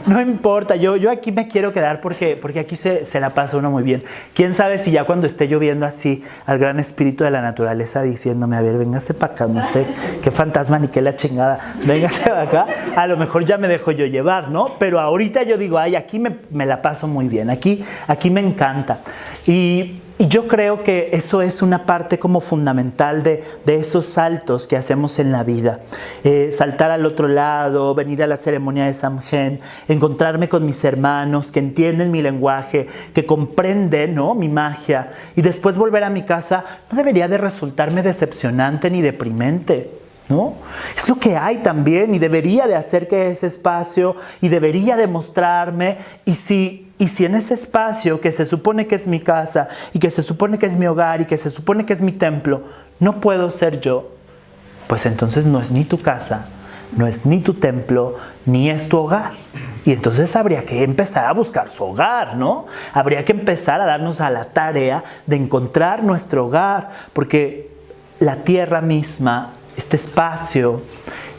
No importa, yo aquí me quiero quedar porque aquí se la pasa uno muy bien. Quién sabe si ya cuando esté lloviendo así, al gran espíritu de la naturaleza diciéndome, a ver, véngase para acá, no usted, qué fantasma ni qué la chingada, véngase para acá, a lo mejor ya me dejo yo llevar, ¿no? Pero ahorita yo digo, ay, aquí me la paso muy bien, aquí me encanta. Y yo creo que eso es una parte como fundamental de esos saltos que hacemos en la vida. Saltar al otro lado, venir a la ceremonia de Samhain, encontrarme con mis hermanos que entienden mi lenguaje, que comprenden, ¿no? Mi magia, y después volver a mi casa no debería de resultarme decepcionante ni deprimente, ¿no? Es lo que hay también y debería de hacer que ese espacio y debería de mostrarme. Y si en ese espacio que se supone que es mi casa y que se supone que es mi hogar y que se supone que es mi templo, no puedo ser yo, pues entonces no es ni tu casa, no es ni tu templo, ni es tu hogar. Y entonces habría que empezar a buscar su hogar, ¿no? Habría que empezar a darnos a la tarea de encontrar nuestro hogar, porque la tierra misma, este espacio,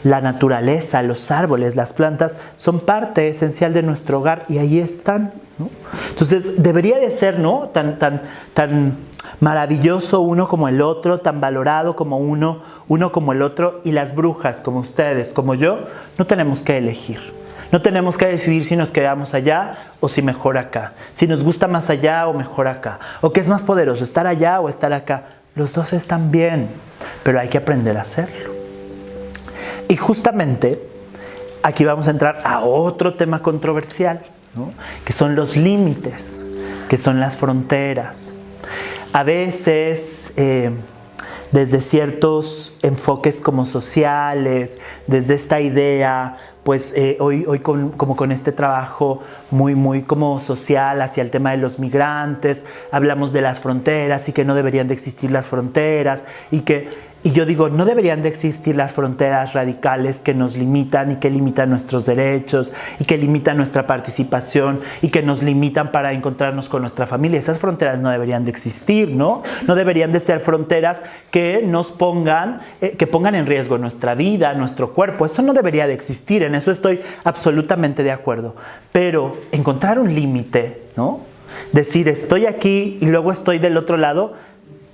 la naturaleza, los árboles, las plantas, son parte esencial de nuestro hogar y ahí están, ¿no? Entonces debería de ser, ¿no? Tan maravilloso uno como el otro, tan valorado como uno como el otro, y las brujas, como ustedes, como yo, no tenemos que elegir. No tenemos que decidir si nos quedamos allá o si mejor acá, si nos gusta más allá o mejor acá, o qué es más poderoso, estar allá o estar acá. Los dos están bien, pero hay que aprender a hacerlo. Y justamente aquí vamos a entrar a otro tema controversial, ¿no? Que son los límites, que son las fronteras. A veces, desde ciertos enfoques como sociales, desde esta idea, pues hoy como con este trabajo muy como social hacia el tema de los migrantes, hablamos de las fronteras y que no deberían de existir las fronteras y yo digo, no deberían de existir las fronteras radicales que nos limitan y que limitan nuestros derechos y que limitan nuestra participación y que nos limitan para encontrarnos con nuestra familia. Esas fronteras no deberían de existir, ¿no? No deberían de ser fronteras que nos pongan en riesgo nuestra vida, nuestro cuerpo. Eso no debería de existir, en eso estoy absolutamente de acuerdo. Pero encontrar un límite, ¿no? Decir, estoy aquí y luego estoy del otro lado,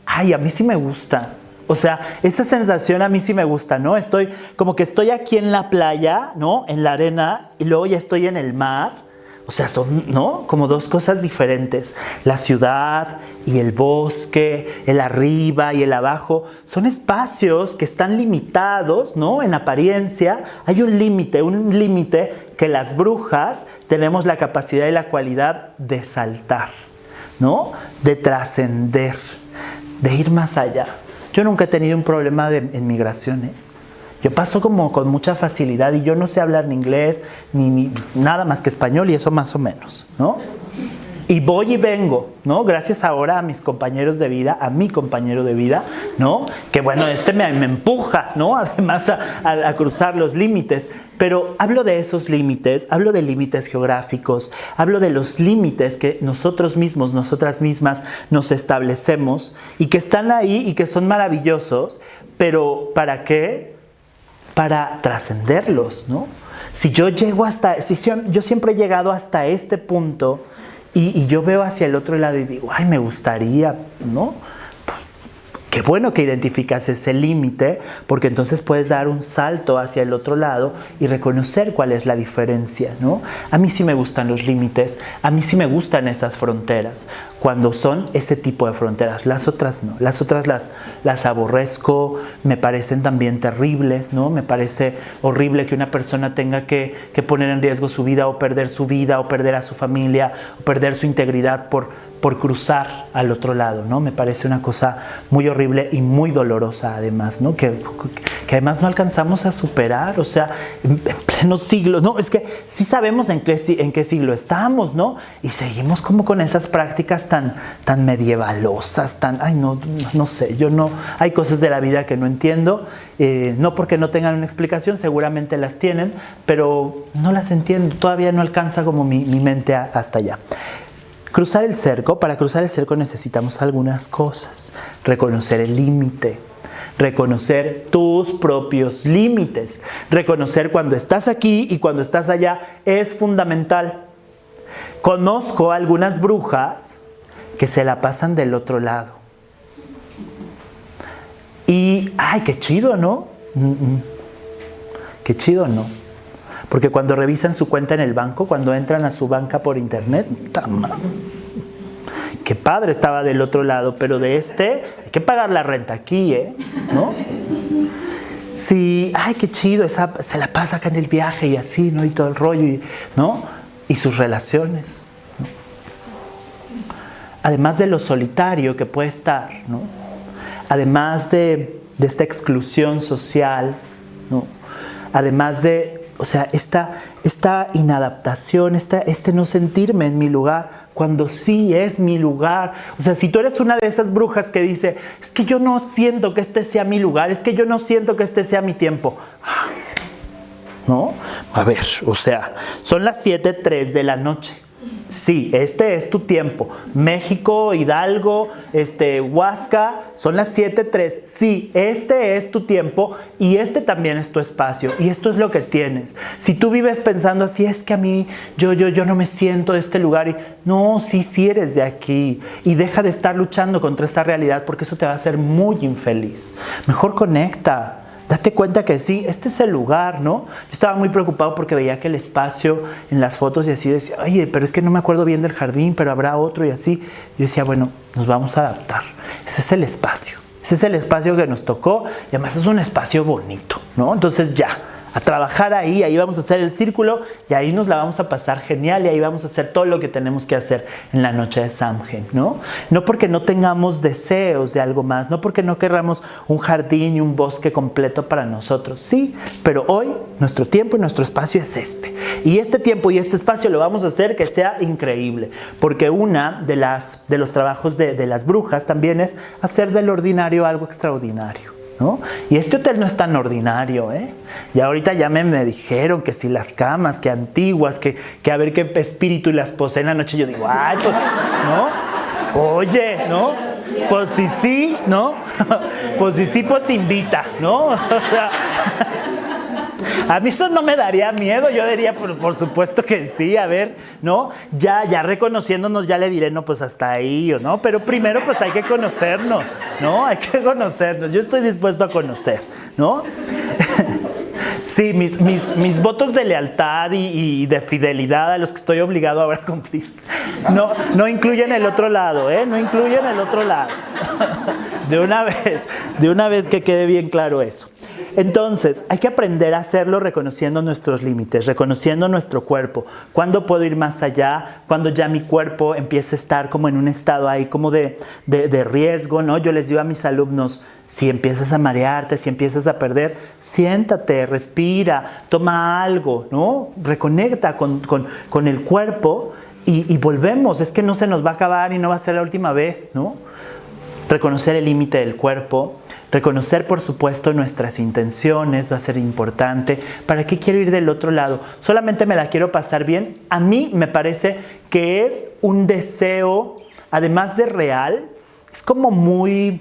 ay, a mí sí me gusta. O sea, esa sensación a mí sí me gusta, ¿no? Como que estoy aquí en la playa, ¿no? En la arena, y luego ya estoy en el mar. O sea, son, ¿no? Como dos cosas diferentes. La ciudad y el bosque, el arriba y el abajo, son espacios que están limitados, ¿no? En apariencia hay un límite que las brujas tenemos la capacidad y la cualidad de saltar, ¿no? De trascender, de ir más allá. Yo nunca he tenido un problema en migración, ¿eh? Yo paso como con mucha facilidad y yo no sé hablar ni inglés, ni nada más que español y eso más o menos, ¿no? Y voy y vengo, ¿no? Gracias ahora a mis compañeros de vida, a mi compañero de vida, ¿no? Que bueno, me empuja, ¿no? Además a cruzar los límites. Pero hablo de esos límites, hablo de límites geográficos, hablo de los límites que nosotros mismos, nosotras mismas nos establecemos y que están ahí y que son maravillosos, pero ¿para qué? Para trascenderlos, ¿no? Si yo llego yo siempre he llegado hasta este punto y yo veo hacia el otro lado y digo, ay, me gustaría, ¿no? Qué bueno que identificas ese límite, porque entonces puedes dar un salto hacia el otro lado y reconocer cuál es la diferencia, ¿no? A mí sí me gustan los límites, a mí sí me gustan esas fronteras, cuando son ese tipo de fronteras. Las otras no, las otras las aborrezco, me parecen también terribles, ¿no? Me parece horrible que una persona tenga que poner en riesgo su vida, o perder a su familia, o perder su integridad por cruzar al otro lado, ¿no? Me parece una cosa muy horrible y muy dolorosa además, ¿no? Que además no alcanzamos a superar, o sea, en pleno siglo, ¿no? Es que sí sabemos en qué siglo estamos, ¿no? Y seguimos como con esas prácticas tan medievalosas, ay, no sé, hay cosas de la vida que no entiendo, no porque no tengan una explicación, seguramente las tienen, pero no las entiendo, todavía no alcanza como mi mente hasta allá. Cruzar el cerco, para cruzar el cerco necesitamos algunas cosas. Reconocer el límite, reconocer tus propios límites, reconocer cuando estás aquí y cuando estás allá es fundamental. Conozco algunas brujas que se la pasan del otro lado. Y, ay, qué chido, ¿no? Qué chido, ¿no? Porque cuando revisan su cuenta en el banco, cuando entran a su banca por internet, qué padre estaba del otro lado, pero de hay que pagar la renta aquí, ¿no? Sí, ay, qué chido, se la pasa acá en el viaje y así, ¿no? Y todo el rollo, ¿no? Y sus relaciones, ¿no? Además de lo solitario que puede estar, ¿no? Además de esta exclusión social, ¿no? Además de, o sea, esta inadaptación, este no sentirme en mi lugar, cuando sí es mi lugar. O sea, si tú eres una de esas brujas que dice, es que yo no siento que este sea mi lugar, es que yo no siento que este sea mi tiempo. ¿No? A ver, o sea, son las 7:03 de la noche. Sí, este es tu tiempo. México, Hidalgo, Huasca, son las 7:03. Sí, este es tu tiempo y este también es tu espacio. Y esto es lo que tienes. Si tú vives pensando así, es que a mí, yo no me siento de este lugar. Y no, sí eres de aquí. Y deja de estar luchando contra esa realidad porque eso te va a hacer muy infeliz. Mejor conecta. Date cuenta que sí, este es el lugar, ¿no? Yo estaba muy preocupado porque veía que el espacio en las fotos y así decía, oye, pero es que no me acuerdo bien del jardín, pero habrá otro y así. Yo decía, bueno, nos vamos a adaptar. Ese es el espacio. Ese es el espacio que nos tocó y además es un espacio bonito, ¿no? Entonces ya, a trabajar ahí vamos a hacer el círculo y ahí nos la vamos a pasar genial y ahí vamos a hacer todo lo que tenemos que hacer en la noche de Samhain, ¿no? No porque no tengamos deseos de algo más, no porque no querramos un jardín y un bosque completo para nosotros, sí, pero hoy nuestro tiempo y nuestro espacio es este. Y este tiempo y este espacio lo vamos a hacer que sea increíble, porque una de los trabajos de las brujas también es hacer del ordinario algo extraordinario, ¿no? Y este hotel no es tan ordinario, ¿eh? Y ahorita ya me dijeron que si las camas, que antiguas, que a ver qué espíritu las posee en la noche. Yo digo, ay, pues, ¿no? Oye, ¿no? Pues sí, ¿no? Pues sí, pues invita, ¿no? O sea, a mí eso no me daría miedo, yo diría, por supuesto que sí, a ver, ¿no? Ya reconociéndonos, ya le diré, no, pues hasta ahí, ¿no? Pero primero, pues hay que conocernos, ¿no? Hay que conocernos, yo estoy dispuesto a conocer, ¿no? Sí, mis votos de lealtad y de fidelidad a los que estoy obligado ahora a cumplir no incluyen el otro lado, ¿eh? No incluyen el otro lado. De una vez que quede bien claro eso. Entonces, hay que aprender a hacerlo reconociendo nuestros límites, reconociendo nuestro cuerpo. ¿Cuándo puedo ir más allá? Cuando ya mi cuerpo empieza a estar como en un estado ahí como de riesgo, ¿no? Yo les digo a mis alumnos, si empiezas a marearte, si empiezas a perder, siéntate, respira, toma algo, ¿no? Reconecta con el cuerpo y volvemos. Es que no se nos va a acabar y no va a ser la última vez, ¿no? Reconocer el límite del cuerpo, reconocer, por supuesto, nuestras intenciones va a ser importante. ¿Para qué quiero ir del otro lado? ¿Solamente me la quiero pasar bien? A mí me parece que es un deseo, además de real, es como muy...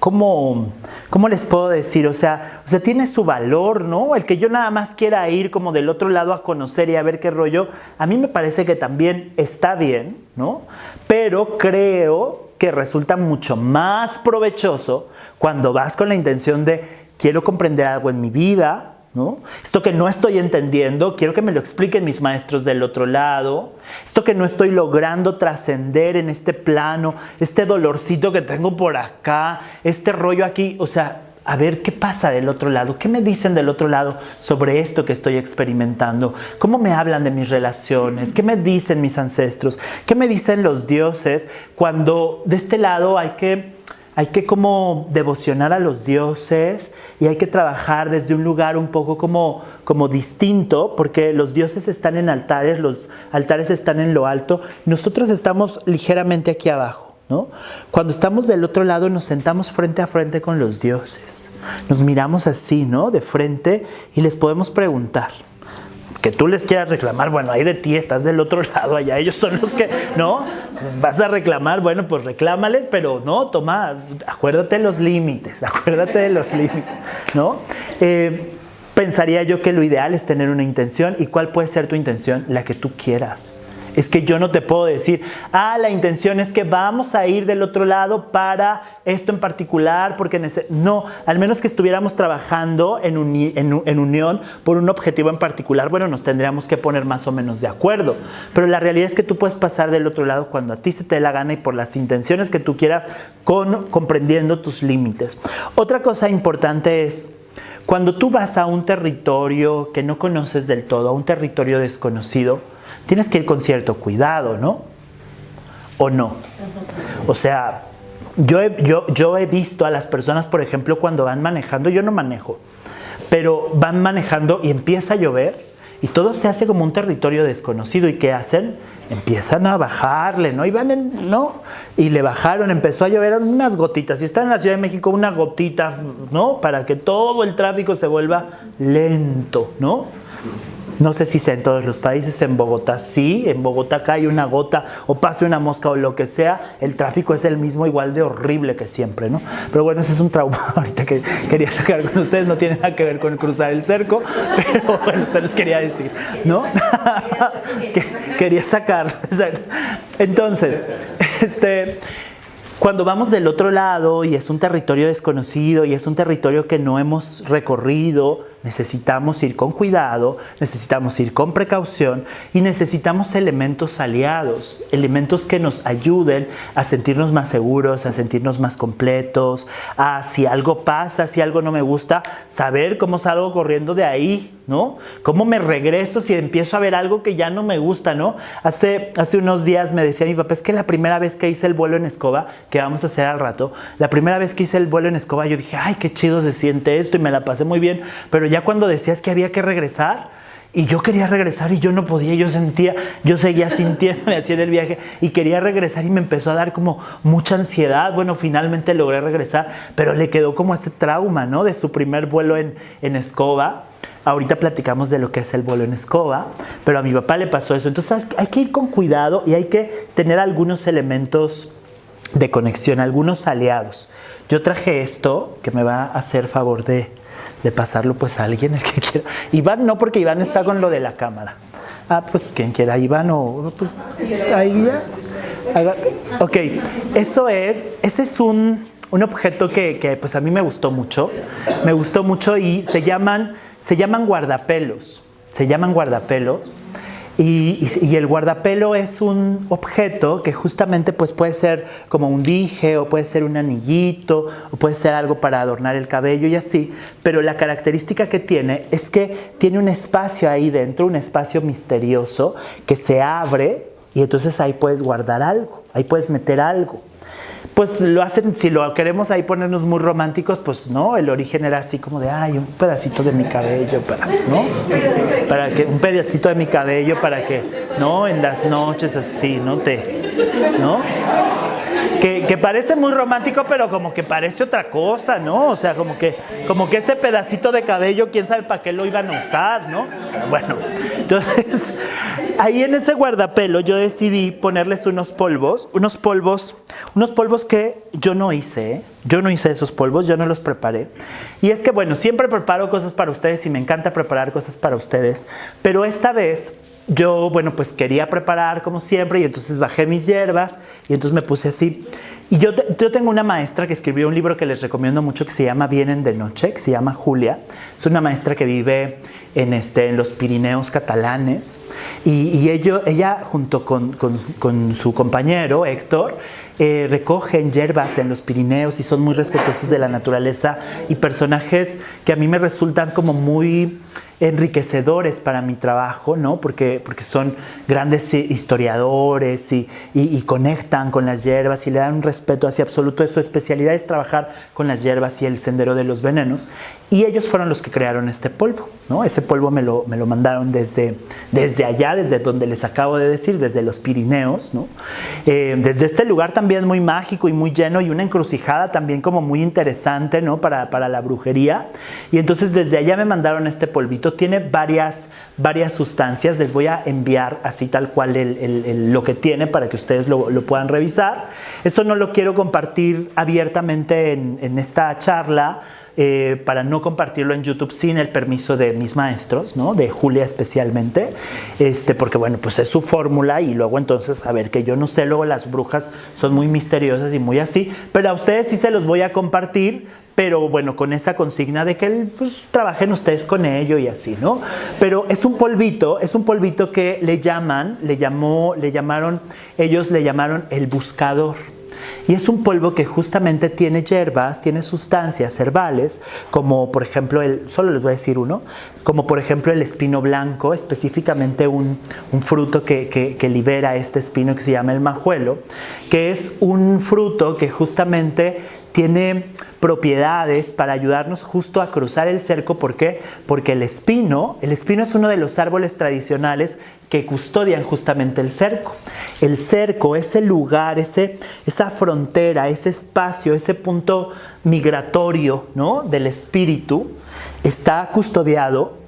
¿Cómo les puedo decir? O sea, tiene su valor, ¿no? El que yo nada más quiera ir como del otro lado a conocer y a ver qué rollo, a mí me parece que también está bien, ¿no? Pero creo que resulta mucho más provechoso cuando vas con la intención de quiero comprender algo en mi vida, ¿no? Esto que no estoy entendiendo, quiero que me lo expliquen mis maestros del otro lado. Esto que no estoy logrando trascender en este plano, este dolorcito que tengo por acá, este rollo aquí, o sea, a ver qué pasa del otro lado, qué me dicen del otro lado sobre esto que estoy experimentando, cómo me hablan de mis relaciones, qué me dicen mis ancestros, qué me dicen los dioses, cuando de este lado hay que como devocionar a los dioses y hay que trabajar desde un lugar un poco como distinto, porque los dioses están en altares, los altares están en lo alto, nosotros estamos ligeramente aquí abajo, ¿no? Cuando estamos del otro lado nos sentamos frente a frente con los dioses, nos miramos así, ¿no? De frente y les podemos preguntar. Que tú les quieras reclamar, bueno, ahí de ti, estás del otro lado allá, ellos son los que, ¿no? Les vas a reclamar, bueno, pues reclámales, pero no, toma, acuérdate de los límites, ¿no? Pensaría yo que lo ideal es tener una intención. ¿Y cuál puede ser tu intención? La que tú quieras. Es que yo no te puedo decir, la intención es que vamos a ir del otro lado para esto en particular, porque no, al menos que estuviéramos trabajando en unión por un objetivo en particular, bueno, nos tendríamos que poner más o menos de acuerdo. Pero la realidad es que tú puedes pasar del otro lado cuando a ti se te dé la gana y por las intenciones que tú quieras, comprendiendo tus límites. Otra cosa importante es, cuando tú vas a un territorio que no conoces del todo, a un territorio desconocido, tienes que ir con cierto cuidado, ¿no? ¿O no? O sea, yo he visto a las personas, por ejemplo, cuando van manejando, yo no manejo, pero van manejando y empieza a llover y todo se hace como un territorio desconocido. ¿Y qué hacen? Empiezan a bajarle, ¿no? Y le bajaron, empezó a llover unas gotitas. Si está en la Ciudad de México, una gotita, ¿no? Para que todo el tráfico se vuelva lento, ¿no? No sé si sea en todos los países, en Bogotá sí, en Bogotá cae una gota o pasa una mosca o lo que sea, el tráfico es el mismo, igual de horrible que siempre, ¿no? Pero bueno, ese es un trauma ahorita que quería sacar con ustedes, no tiene nada que ver con cruzar el cerco, pero bueno, se los quería decir, ¿no? Quería sacar. Entonces, cuando vamos del otro lado y es un territorio desconocido y es un territorio que no hemos recorrido, necesitamos ir con cuidado, necesitamos ir con precaución y necesitamos elementos aliados, elementos que nos ayuden a sentirnos más seguros, a sentirnos más completos, a si algo pasa, si algo no me gusta, saber cómo salgo corriendo de ahí, ¿no? ¿Cómo me regreso si empiezo a ver algo que ya no me gusta, ¿no? Hace unos días me decía mi papá, es que la primera vez que hice el vuelo en escoba, que vamos a hacer al rato, la primera vez que hice el vuelo en escoba yo dije, ay, qué chido se siente esto y me la pasé muy bien, pero ya cuando decías que había que regresar y yo quería regresar y yo no podía, yo seguía sintiéndome así en el viaje y quería regresar y me empezó a dar como mucha ansiedad. Bueno, finalmente logré regresar, pero le quedó como ese trauma, ¿no? De su primer vuelo en escoba. Ahorita platicamos de lo que es el vuelo en escoba, pero a mi papá le pasó eso. Entonces hay que ir con cuidado y hay que tener algunos elementos de conexión, algunos aliados. Yo traje esto que me va a hacer favor de pasarlo pues a alguien, el que quiera. Iván no, porque Iván está con lo de la cámara. Pues quien quiera, Iván o pues ahí ya. Ok, ese es un objeto que pues a mí me gustó mucho y se llaman guardapelos. Y el guardapelo es un objeto que justamente pues puede ser como un dije, o puede ser un anillito, o puede ser algo para adornar el cabello y así, pero la característica que tiene es que tiene un espacio ahí dentro, un espacio misterioso que se abre y entonces ahí puedes guardar algo, ahí puedes meter algo. Pues lo hacen, si lo queremos ahí ponernos muy románticos, pues no, el origen era así como de, ay, un pedacito de mi cabello, ¿no? Para que, un pedacito de mi cabello para que, ¿no? En las noches así, ¿no? ¿No? Que parece muy romántico, pero como que parece otra cosa, ¿no? O sea, como que ese pedacito de cabello, quién sabe para qué lo iban a usar, ¿no? Pero bueno, entonces, ahí en ese guardapelo yo decidí ponerles unos polvos que yo no hice, ¿eh? Yo no hice esos polvos, yo no los preparé. Y es que, bueno, siempre preparo cosas para ustedes y me encanta preparar cosas para ustedes, pero esta vez yo, bueno, pues quería preparar como siempre y entonces bajé mis hierbas y entonces me puse así. Y yo tengo una maestra que escribió un libro que les recomiendo mucho que se llama Vienen de Noche, que se llama Julia. Es una maestra que vive en los Pirineos catalanes y ella junto con su compañero Héctor recogen hierbas en los Pirineos y son muy respetuosos de la naturaleza y personajes que a mí me resultan como muy enriquecedores para mi trabajo, ¿no? Porque son grandes historiadores y conectan con las hierbas y le dan un respeto así absoluto. Su especialidad es trabajar con las hierbas y el sendero de los venenos. Y ellos fueron los que crearon este polvo, ¿no? Ese polvo me lo mandaron desde allá, desde donde les acabo de decir, desde los Pirineos, ¿no? Desde este lugar también muy mágico y muy lleno y una encrucijada también como muy interesante, ¿no? Para la brujería. Y entonces desde allá me mandaron este polvito. Tiene varias sustancias, les voy a enviar así tal cual lo que tiene para que ustedes lo puedan revisar. Eso no lo quiero compartir abiertamente en esta charla, para no compartirlo en YouTube sin el permiso de mis maestros, ¿no? De Julia especialmente, porque bueno, pues es su fórmula y luego entonces, a ver, que yo no sé, luego las brujas son muy misteriosas y muy así, pero a ustedes sí se los voy a compartir, pero bueno, con esa consigna de que pues, trabajen ustedes con ello y así, ¿no? Pero es un polvito que ellos le llamaron el buscador. Y es un polvo que justamente tiene hierbas, tiene sustancias herbales, como por ejemplo, solo les voy a decir uno, como por ejemplo el espino blanco, específicamente un fruto que libera este espino que se llama el majuelo, que es un fruto que justamente tiene propiedades para ayudarnos justo a cruzar el cerco. ¿Por qué? Porque el espino es uno de los árboles tradicionales que custodian justamente el cerco. El cerco, ese lugar, esa frontera, ese espacio, ese punto migratorio, ¿no? Del espíritu, está custodiado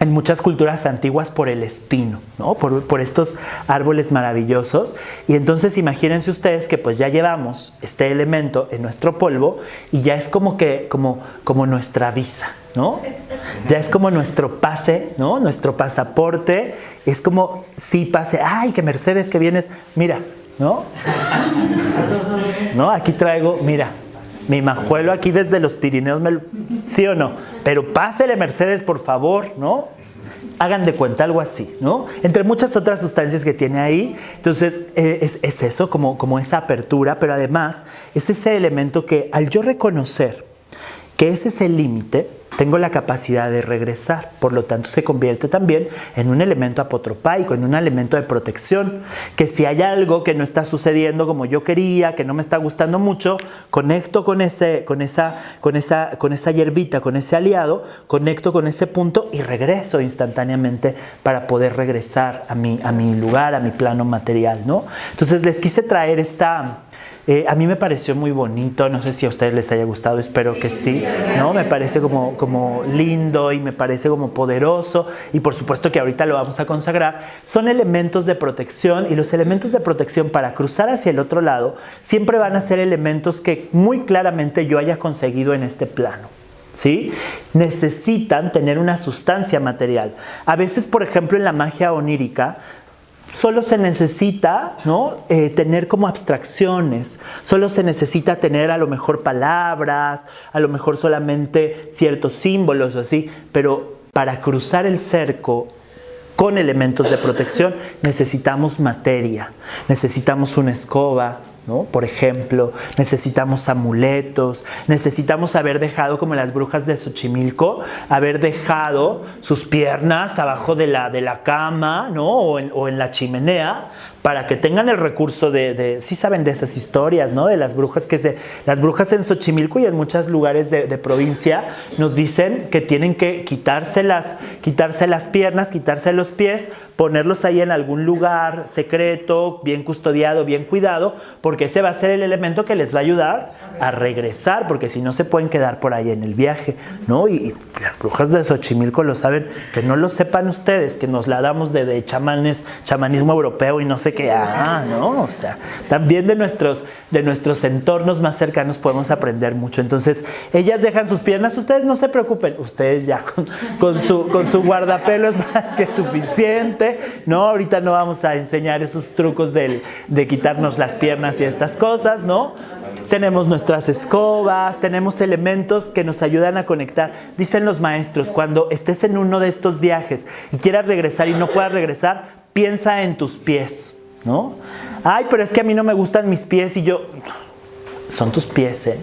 en muchas culturas antiguas por el espino, ¿no? Por estos árboles maravillosos. Y entonces imagínense ustedes que pues ya llevamos este elemento en nuestro polvo y ya es como nuestra visa, ¿no? Ya es como nuestro pase, ¿no? Nuestro pasaporte. Es como, sí, pase, ay, que Mercedes, que vienes, mira, ¿no? ¿No? Aquí traigo, mira, mi majuelo aquí desde los Pirineos, ¿sí o no? Pero pásele, Mercedes, por favor, ¿no? Hagan de cuenta, algo así, ¿no? Entre muchas otras sustancias que tiene ahí. Entonces, es eso, como esa apertura, pero además es ese elemento que al yo reconocer que ese es el límite, tengo la capacidad de regresar. Por lo tanto, se convierte también en un elemento apotropaico, en un elemento de protección, que si hay algo que no está sucediendo como yo quería, que no me está gustando mucho, conecto con esa hierbita, con ese aliado, conecto con ese punto y regreso instantáneamente para poder regresar a mi lugar, a mi plano material, ¿no? Entonces, les quise traer a mí me pareció muy bonito, no sé si a ustedes les haya gustado, espero que sí, ¿no? Me parece como lindo y me parece como poderoso y por supuesto que ahorita lo vamos a consagrar. Son elementos de protección y los elementos de protección para cruzar hacia el otro lado siempre van a ser elementos que muy claramente yo haya conseguido en este plano, ¿sí? Necesitan tener una sustancia material. A veces, por ejemplo, en la magia onírica, solo se necesita, ¿no? Tener como abstracciones, solo se necesita tener a lo mejor palabras, a lo mejor solamente ciertos símbolos o así, pero para cruzar el cerco con elementos de protección. Necesitamos materia, necesitamos una escoba, ¿no? Por ejemplo, necesitamos amuletos, necesitamos haber dejado, como las brujas de Xochimilco, haber dejado sus piernas abajo de la cama, ¿no? O en la chimenea, para que tengan el recurso sí saben de esas historias, ¿no? De las brujas las brujas en Xochimilco y en muchos lugares de provincia nos dicen que tienen que quitarse las piernas, quitarse los pies, ponerlos ahí en algún lugar secreto, bien custodiado, bien cuidado, porque ese va a ser el elemento que les va a ayudar a regresar, porque si no se pueden quedar por ahí en el viaje, ¿no? Y las brujas de Xochimilco lo saben, que no lo sepan ustedes, que nos la damos de chamanismo europeo y no sé qué, ¿no? O sea, también de nuestros entornos más cercanos podemos aprender mucho. Entonces, ellas dejan sus piernas, ustedes no se preocupen, ustedes ya con su guardapelo es más que suficiente, ¿no? Ahorita no vamos a enseñar esos trucos de quitarnos las piernas y estas cosas, ¿no? Tenemos nuestras escobas, tenemos elementos que nos ayudan a conectar. Dicen los maestros, cuando estés en uno de estos viajes y quieras regresar y no puedas regresar, piensa en tus pies, ¿no? Ay, pero es que a mí no me gustan mis pies y yo... Son tus pies, ¿eh?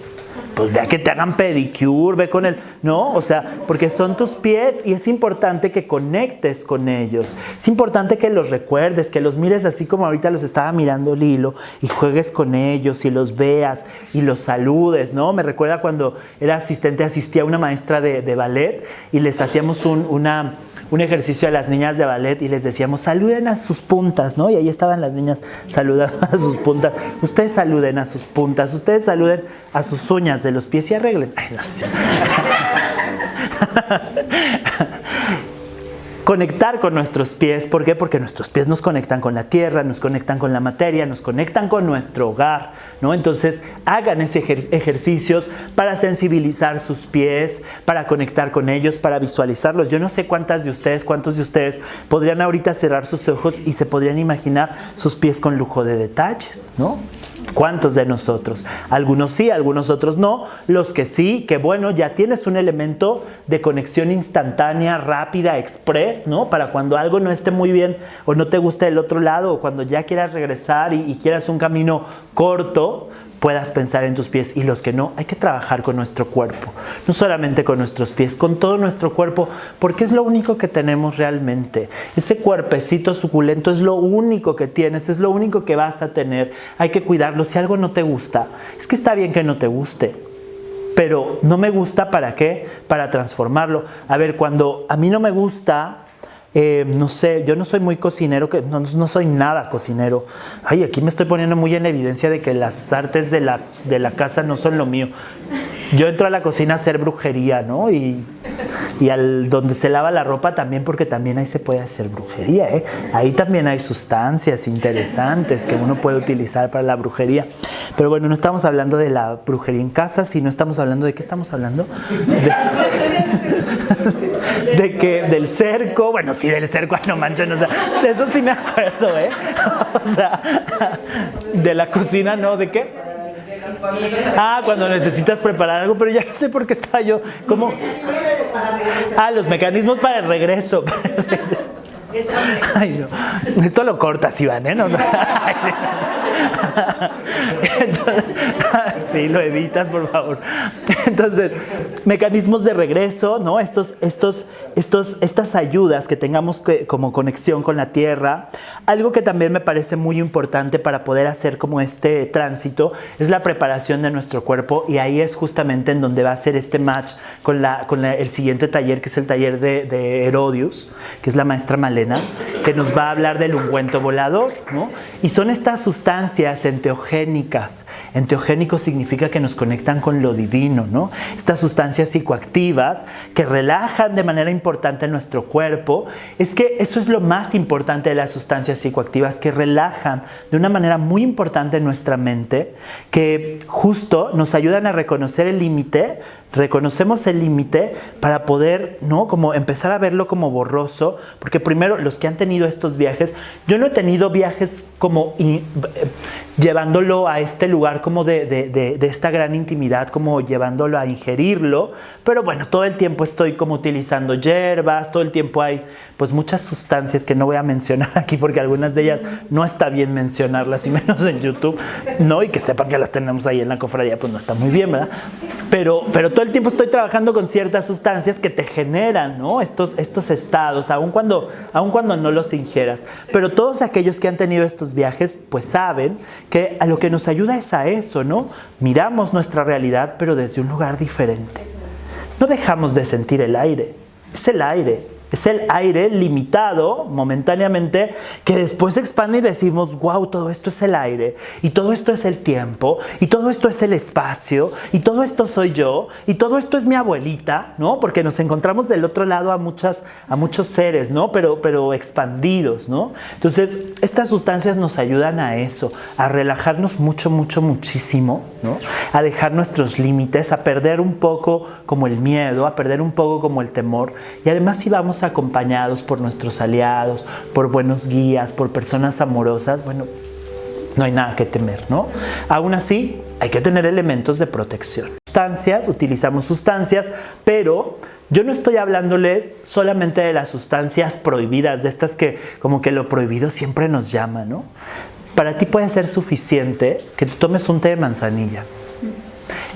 Pues ve a que te hagan pedicure, ve con él, ¿no? O sea, porque son tus pies y es importante que conectes con ellos. Es importante que los recuerdes, que los mires así como ahorita los estaba mirando Lilo y juegues con ellos y los veas y los saludes, ¿no? Me recuerda cuando era asistía a una maestra de ballet y les hacíamos un ejercicio a las niñas de ballet y les decíamos, saluden a sus puntas, ¿no? Y ahí estaban las niñas saludando a sus puntas. Ustedes saluden a sus puntas, ustedes saluden a sus uñas de los pies y arreglen. Ay, no. Conectar con nuestros pies, ¿por qué? Porque nuestros pies nos conectan con la tierra, nos conectan con la materia, nos conectan con nuestro hogar, ¿no? Entonces, hagan ese ejercicios para sensibilizar sus pies, para conectar con ellos, para visualizarlos. Yo no sé cuántos de ustedes podrían ahorita cerrar sus ojos y se podrían imaginar sus pies con lujo de detalles, ¿no? ¿Cuántos de nosotros? Algunos sí, algunos otros no. Los que sí, que bueno, ya tienes un elemento de conexión instantánea, rápida, express, ¿no? Para cuando algo no esté muy bien o no te guste el otro lado o cuando ya quieras regresar y quieras un camino corto, puedas pensar en tus pies. Y los que no, hay que trabajar con nuestro cuerpo. No solamente con nuestros pies, con todo nuestro cuerpo, porque es lo único que tenemos realmente. Ese cuerpecito suculento es lo único que tienes, es lo único que vas a tener. Hay que cuidarlo. Si algo no te gusta, es que está bien que no te guste, pero no me gusta, ¿para qué? Para transformarlo. A ver, cuando a mí no me gusta... no sé, yo no soy muy cocinero, no soy nada cocinero. Ay, aquí me estoy poniendo muy en evidencia de que las artes de la casa no son lo mío. Yo entro a la cocina a hacer brujería, ¿no? Y donde se lava la ropa también, porque también ahí se puede hacer brujería, ¿eh? Ahí también hay sustancias interesantes que uno puede utilizar para la brujería. Pero bueno, no estamos hablando de la brujería en casa, sino estamos hablando ¿de qué estamos hablando? Del cerco, bueno, sí, del cerco, no manches, o sea, de eso sí me acuerdo, ¿eh? O sea, de la cocina, ¿no? ¿De qué? Cuando necesitas preparar algo, pero ya no sé por qué estaba yo, ¿cómo? Los mecanismos para el regreso. Ay, no. Esto lo cortas, Iván, ¿eh? No. Entonces, sí, lo editas, por favor. Entonces, mecanismos de regreso, ¿no? Estas ayudas que tengamos como conexión con la tierra. Algo que también me parece muy importante para poder hacer como este tránsito es la preparación de nuestro cuerpo, y ahí es justamente en donde va a ser este match con el siguiente taller, que es el taller de Herodius, que es la maestra Malena, que nos va a hablar del ungüento volador, ¿no? Y son estas sustancias enteogénicas. Enteogénico significa que nos conectan con lo divino, ¿no? Estas sustancias psicoactivas que relajan de manera importante nuestro cuerpo. Es que eso es lo más importante de las sustancias psicoactivas, que relajan de una manera muy importante nuestra mente, que justo nos ayudan a reconocer el límite, Reconocemos el límite para poder, ¿no? Como empezar a verlo como borroso, porque primero los que han tenido estos viajes, yo no he tenido viajes como llevándolo a este lugar como de esta gran intimidad, como llevándolo a ingerirlo, pero bueno, todo el tiempo estoy como utilizando hierbas, todo el tiempo hay pues muchas sustancias que no voy a mencionar aquí porque algunas de ellas no está bien mencionarlas y menos en YouTube, ¿no? Y que sepan que las tenemos ahí en la cofradía, pues no está muy bien, ¿verdad? Pero todo el tiempo estoy trabajando con ciertas sustancias que te generan, ¿no? Estos estados, aun cuando no los ingieras. Pero todos aquellos que han tenido estos viajes, pues saben que a lo que nos ayuda es a eso, ¿no? Miramos nuestra realidad, pero desde un lugar diferente. No dejamos de sentir el aire. Es el aire. Es el aire limitado momentáneamente que después se expande y decimos, wow, todo esto es el aire, y todo esto es el tiempo, y todo esto es el espacio, y todo esto soy yo, y todo esto es mi abuelita, ¿no? Porque nos encontramos del otro lado a muchos seres, ¿no? Pero expandidos, ¿no? Entonces, estas sustancias nos ayudan a eso, a relajarnos muchísimo, ¿no? A dejar nuestros límites, a perder un poco como el miedo, a perder un poco como el temor, y además si vamos acompañados por nuestros aliados, por buenos guías, por personas amorosas, bueno, no hay nada que temer, ¿no? Aún así, hay que tener elementos de protección. Utilizamos sustancias, pero yo no estoy hablándoles solamente de las sustancias prohibidas, de estas que como que lo prohibido siempre nos llama, ¿no? Para ti puede ser suficiente que tú tomes un té de manzanilla.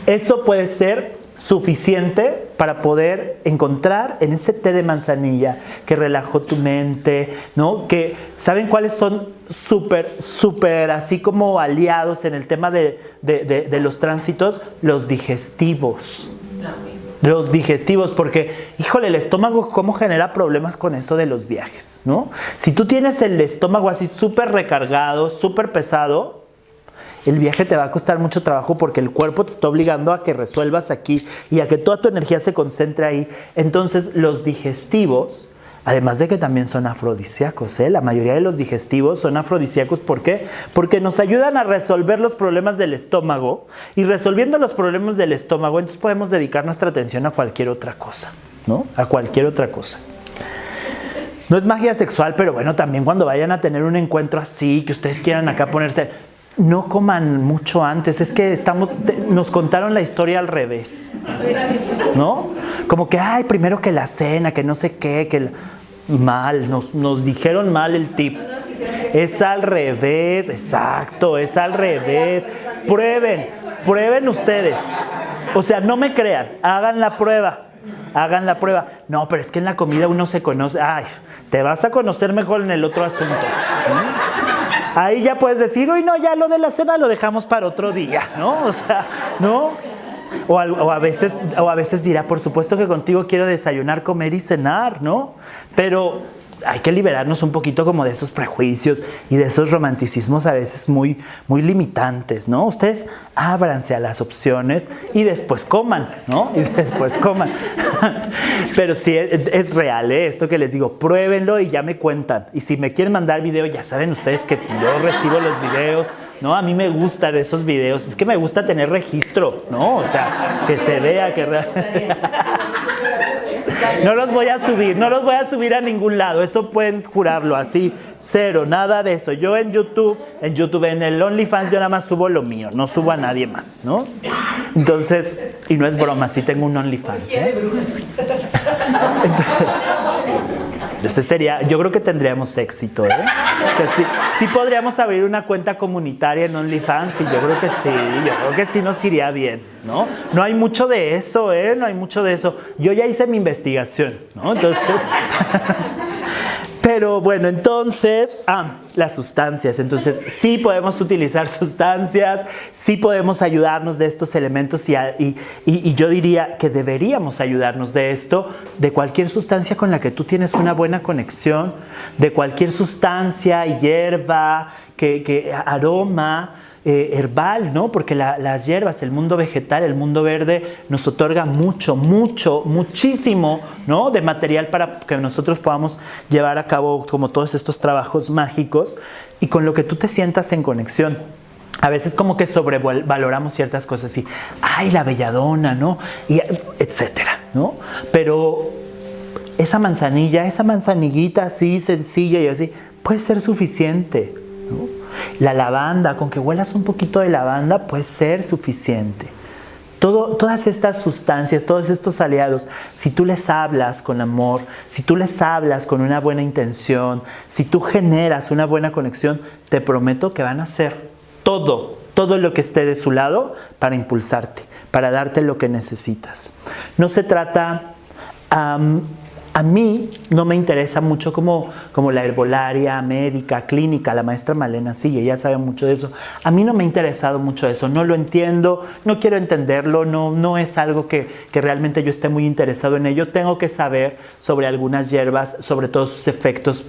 Eso puede ser suficiente para poder encontrar en ese té de manzanilla que relajó tu mente, ¿no? Que ¿saben cuáles son súper así como aliados en el tema de los tránsitos? Los digestivos. Los digestivos, porque, híjole, el estómago, ¿cómo genera problemas con eso de los viajes, ¿no? Si tú tienes el estómago así súper recargado, súper pesado, el viaje te va a costar mucho trabajo porque el cuerpo te está obligando a que resuelvas aquí y a que toda tu energía se concentre ahí. Entonces, los digestivos, además de que también son afrodisíacos, la mayoría de los digestivos son afrodisíacos. ¿Por qué? Porque nos ayudan a resolver los problemas del estómago, y resolviendo los problemas del estómago, entonces podemos dedicar nuestra atención a cualquier otra cosa, ¿no? A cualquier otra cosa. No es magia sexual, pero bueno, también cuando vayan a tener un encuentro así, que ustedes quieran acá ponerse... No coman mucho antes, es que nos contaron la historia al revés, ¿no? Como que, ay, primero que la cena, que no sé qué, mal, nos dijeron mal el tip. Es al revés, exacto, es al revés. Prueben ustedes. O sea, no me crean, hagan la prueba. No, pero es que en la comida uno se conoce. Ay, te vas a conocer mejor en el otro asunto, ¿no? Ahí ya puedes decir, uy, no, ya lo de la cena lo dejamos para otro día, ¿no? O sea, ¿no? O a veces dirá, por supuesto que contigo quiero desayunar, comer y cenar, ¿no? Pero hay que liberarnos un poquito como de esos prejuicios y de esos romanticismos a veces muy limitantes, ¿no? Ustedes ábranse a las opciones y después coman, ¿no? Pero sí, es real, esto que les digo, pruébenlo y ya me cuentan. Y si me quieren mandar video, ya saben ustedes que yo recibo los videos, ¿no? A mí me gustan esos videos, es que me gusta tener registro, ¿no? O sea, que se vea que... No los voy a subir a ningún lado, eso pueden jurarlo, así, cero, nada de eso. Yo en YouTube, en el OnlyFans, yo nada más subo lo mío, no subo a nadie más, ¿no? Entonces, y no es broma, sí tengo un OnlyFans, Entonces sería, yo creo que tendríamos éxito, O sea, sí podríamos abrir una cuenta comunitaria en OnlyFans, y yo creo que sí nos iría bien, ¿no? No hay mucho de eso, no hay mucho de eso. Yo ya hice mi investigación, ¿no? Entonces, pero bueno, entonces, las sustancias. Entonces, sí podemos utilizar sustancias, sí podemos ayudarnos de estos elementos y yo diría que deberíamos ayudarnos de esto, de cualquier sustancia con la que tú tienes una buena conexión, de cualquier sustancia, hierba, que aroma, herbal, ¿no? Porque las hierbas, el mundo vegetal, el mundo verde nos otorga muchísimo, ¿no? De material para que nosotros podamos llevar a cabo como todos estos trabajos mágicos y con lo que tú te sientas en conexión. a veces como que sobrevaloramos ciertas cosas y, ay, la belladona, ¿no? Y etcétera, ¿no? Pero esa manzaniguita así, sencilla y así, puede ser suficiente, ¿no? La lavanda, con que huelas un poquito de lavanda, puede ser suficiente. Todas estas sustancias, todos estos aliados, si tú les hablas con amor, si tú les hablas con una buena intención, si tú generas una buena conexión, te prometo que van a hacer todo lo que esté de su lado para impulsarte, para darte lo que necesitas. No se trata... a mí no me interesa mucho como la herbolaria, médica, clínica. La maestra Malena sí, ella sabe mucho de eso. A mí no me ha interesado mucho eso, no lo entiendo, no quiero entenderlo, no es algo que realmente yo esté muy interesado en ello. Tengo que saber sobre algunas hierbas, sobre todos sus efectos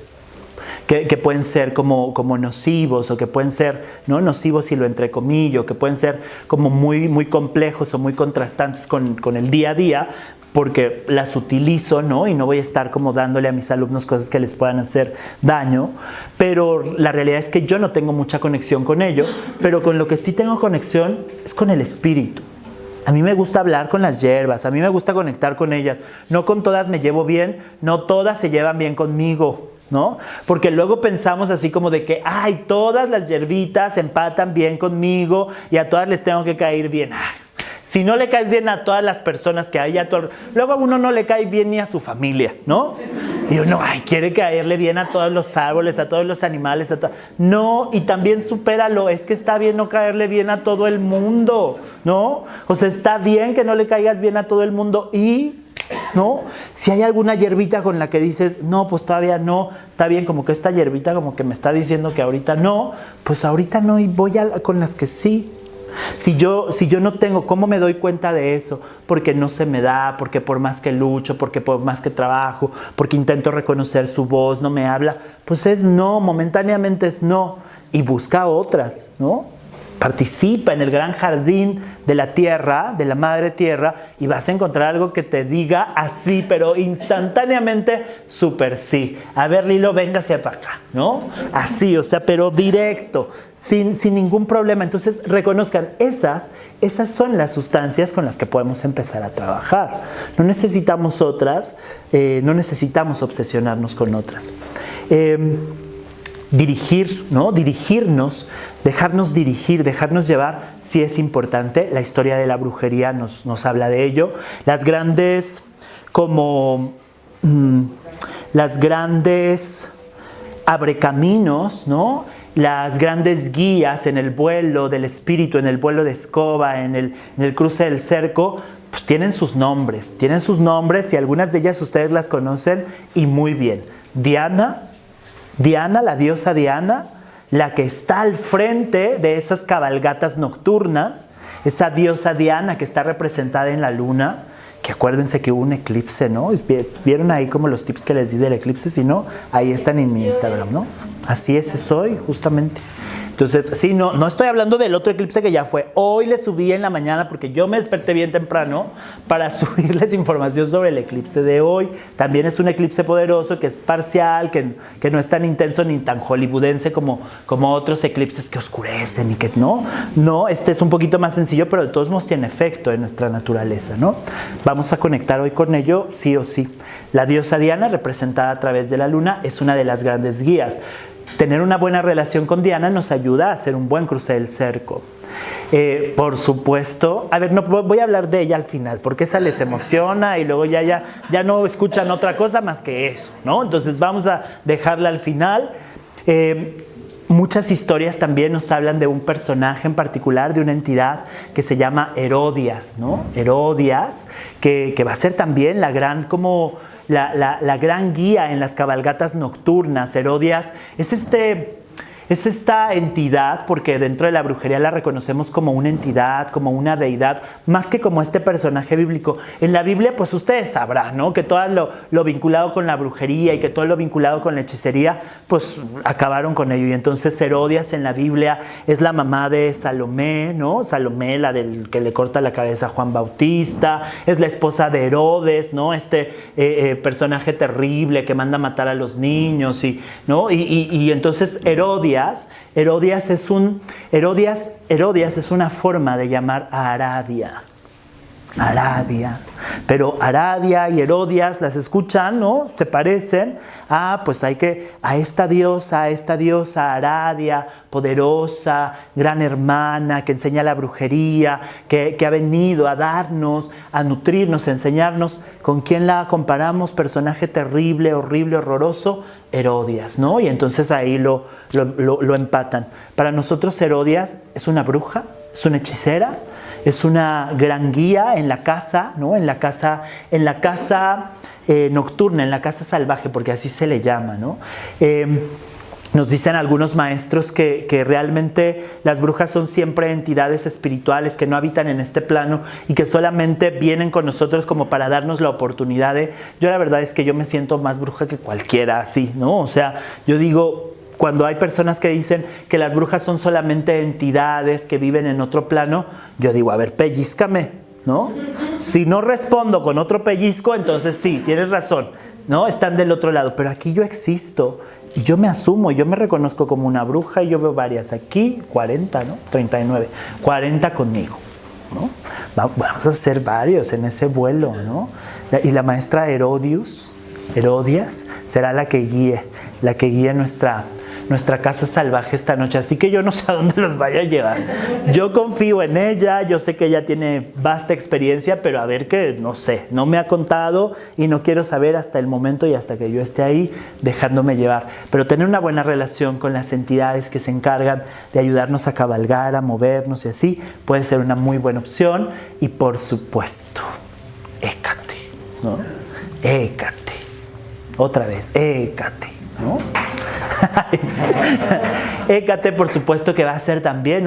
que pueden ser como nocivos, o que pueden ser, no nocivos si lo entrecomillo, que pueden ser como muy complejos o muy contrastantes con el día a día, porque las utilizo, ¿no? Y no voy a estar como dándole a mis alumnos cosas que les puedan hacer daño, pero la realidad es que yo no tengo mucha conexión con ello, pero con lo que sí tengo conexión es con el espíritu. A mí me gusta hablar con las hierbas, a mí me gusta conectar con ellas. No con todas me llevo bien, no todas se llevan bien conmigo, ¿no? Porque luego pensamos así como de que, ay, todas las hierbitas empatan bien conmigo y a todas les tengo que caer bien. Ay, si no le caes bien a todas las personas que hay a tu alrededor, luego a uno no le cae bien ni a su familia, ¿no? Y uno, ay, quiere caerle bien a todos los árboles, a todos los animales, no, y también supéralo, es que está bien no caerle bien a todo el mundo, ¿no? O sea, está bien que no le caigas bien a todo el mundo y... ¿no? Si hay alguna hierbita con la que dices, no, pues todavía no, está bien, como que esta hierbita como que me está diciendo que ahorita no, pues ahorita no, y voy con las que sí. Si yo no tengo, ¿cómo me doy cuenta de eso? Porque no se me da, porque por más que lucho, porque por más que trabajo, porque intento reconocer su voz, no me habla, pues es no, momentáneamente es no, y busca otras, ¿no? Participa en el gran jardín de la tierra, de la madre tierra, y vas a encontrar algo que te diga así, pero instantáneamente, súper sí. A ver, Lilo, véngase para acá, ¿no? Así, o sea, pero directo, sin ningún problema. Entonces, reconozcan, esas son las sustancias con las que podemos empezar a trabajar. No necesitamos otras, no necesitamos obsesionarnos con otras. Dirigir, ¿no? Dirigirnos, dejarnos dirigir, dejarnos llevar, sí es importante. La historia de la brujería nos habla de ello. Las grandes abrecaminos, ¿no? Las grandes guías en el vuelo del espíritu, en el vuelo de escoba, en el cruce del cerco, pues tienen sus nombres y algunas de ellas ustedes las conocen y muy bien. Diana, la diosa Diana, la que está al frente de esas cabalgatas nocturnas, esa diosa Diana que está representada en la luna, que acuérdense que hubo un eclipse, ¿no? ¿Vieron ahí como los tips que les di del eclipse? Si no, ahí están en mi Instagram, ¿no? Así es hoy, justamente. Entonces, sí, no estoy hablando del otro eclipse que ya fue. Hoy les subí en la mañana porque yo me desperté bien temprano para subirles información sobre el eclipse de hoy. También es un eclipse poderoso que es parcial, que no es tan intenso ni tan hollywoodense como otros eclipses que oscurecen y que no, este es un poquito más sencillo, pero de todos modos tiene efecto en nuestra naturaleza, ¿no? Vamos a conectar hoy con ello, sí o sí. La diosa Diana, representada a través de la luna, es una de las grandes guías. Tener una buena relación con Diana nos ayuda a hacer un buen cruce del cerco. Por supuesto, a ver, no voy a hablar de ella al final, porque esa les emociona y luego ya no escuchan otra cosa más que eso, ¿no? Entonces vamos a dejarla al final. Muchas historias también nos hablan de un personaje en particular, de una entidad que se llama Herodias, ¿no? Herodias, que va a ser también la gran la gran guía en las cabalgatas nocturnas. Herodias es esta entidad, porque dentro de la brujería la reconocemos como una entidad, como una deidad, más que como este personaje bíblico. En la Biblia, pues ustedes sabrán, ¿no? Que todo lo vinculado con la brujería y que todo lo vinculado con la hechicería, pues acabaron con ello. Y entonces Herodias en la Biblia es la mamá de Salomé, ¿no? Salomé, la del que le corta la cabeza a Juan Bautista, es la esposa de Herodes, ¿no? Personaje terrible que manda a matar a los niños, ¿no? Y entonces Herodias Herodias es una forma de llamar a Aradia. Aradia. Pero Aradia y Herodias las escuchan, ¿no? Se parecen. Pues a esta diosa Aradia, poderosa, gran hermana, que enseña la brujería, que ha venido a darnos, a nutrirnos, a enseñarnos. ¿Con quién la comparamos? Personaje terrible, horrible, horroroso, Herodias, ¿no? Y entonces ahí lo empatan. Para nosotros Herodias es una bruja, es una hechicera, es una gran guía en la casa, ¿no? En la casa nocturna, en la casa salvaje, porque así se le llama, ¿no? Nos dicen algunos maestros que realmente las brujas son siempre entidades espirituales que no habitan en este plano y que solamente vienen con nosotros como para darnos la oportunidad de... Yo la verdad es que yo me siento más bruja que cualquiera así, ¿no? O sea, yo digo... Cuando hay personas que dicen que las brujas son solamente entidades que viven en otro plano, yo digo, a ver, pellízcame, ¿no? Si no respondo con otro pellizco, entonces sí, tienes razón, ¿no? Están del otro lado, pero aquí yo existo y yo me asumo, yo me reconozco como una bruja y yo veo varias. Aquí 40, ¿no? 39, 40 conmigo, ¿no? Vamos a hacer varios en ese vuelo, ¿no? Y la maestra Herodias será la que guíe nuestra casa salvaje esta noche, así que yo no sé a dónde los vaya a llevar. Yo confío en ella, yo sé que ella tiene vasta experiencia, pero a ver que no sé, no me ha contado y no quiero saber hasta el momento y hasta que yo esté ahí dejándome llevar. Pero tener una buena relación con las entidades que se encargan de ayudarnos a cabalgar, a movernos y así, puede ser una muy buena opción. Y por supuesto, Hécate, ¿no? Hécate. Otra vez, Hécate, ¿no? Hécate, por supuesto que va a ser también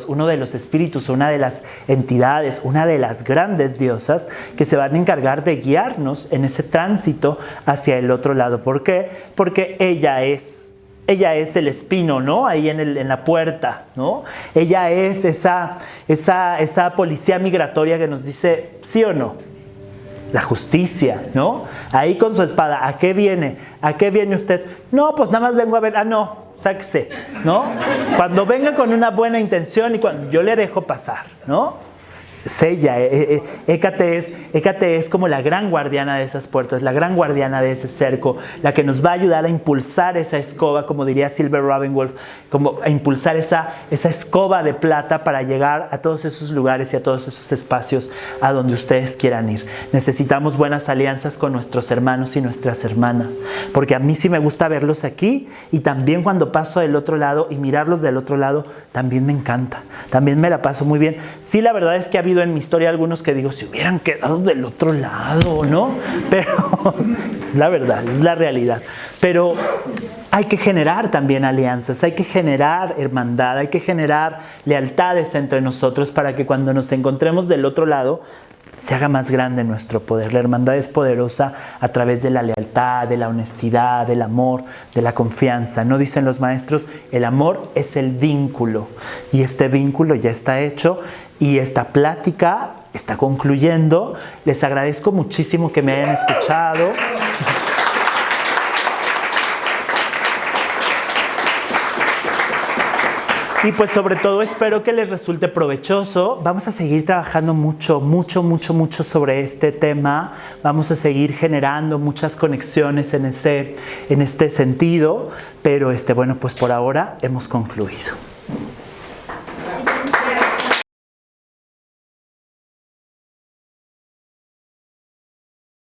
uno de los espíritus, una de las entidades, una de las grandes diosas que se van a encargar de guiarnos en ese tránsito hacia el otro lado. ¿Por qué? Porque ella es el espino, ¿no? Ahí en la puerta, ¿no? Ella es esa policía migratoria que nos dice sí o no. La justicia, ¿no? Ahí con su espada, ¿a qué viene? ¿A qué viene usted? No, pues nada más vengo a ver, no, sáquese, ¿no? Cuando venga con una buena intención y cuando yo le dejo pasar, ¿no? Es ella, Hécate es como la gran guardiana de esas puertas, la gran guardiana de ese cerco, la que nos va a ayudar a impulsar esa escoba, como diría Silver Ravenwolf, como a impulsar esa escoba de plata para llegar a todos esos lugares y a todos esos espacios a donde ustedes quieran ir. Necesitamos buenas alianzas con nuestros hermanos y nuestras hermanas, porque a mí sí me gusta verlos aquí y también cuando paso del otro lado y mirarlos del otro lado, también me encanta, también me la paso muy bien. Sí, la verdad es que ha habido en mi historia algunos que digo, si hubieran quedado del otro lado, ¿no? Pero es la verdad, es la realidad. Pero hay que generar también alianzas, hay que generar hermandad, hay que generar lealtades entre nosotros para que cuando nos encontremos del otro lado se haga más grande nuestro poder. La hermandad es poderosa a través de la lealtad, de la honestidad, del amor, de la confianza. ¿No dicen los maestros? El amor es el vínculo y este vínculo ya está hecho y esta plática está concluyendo. Les agradezco muchísimo que me hayan escuchado. Y pues sobre todo espero que les resulte provechoso. Vamos a seguir trabajando mucho sobre este tema. Vamos a seguir generando muchas conexiones en este sentido. Pero bueno, pues por ahora hemos concluido.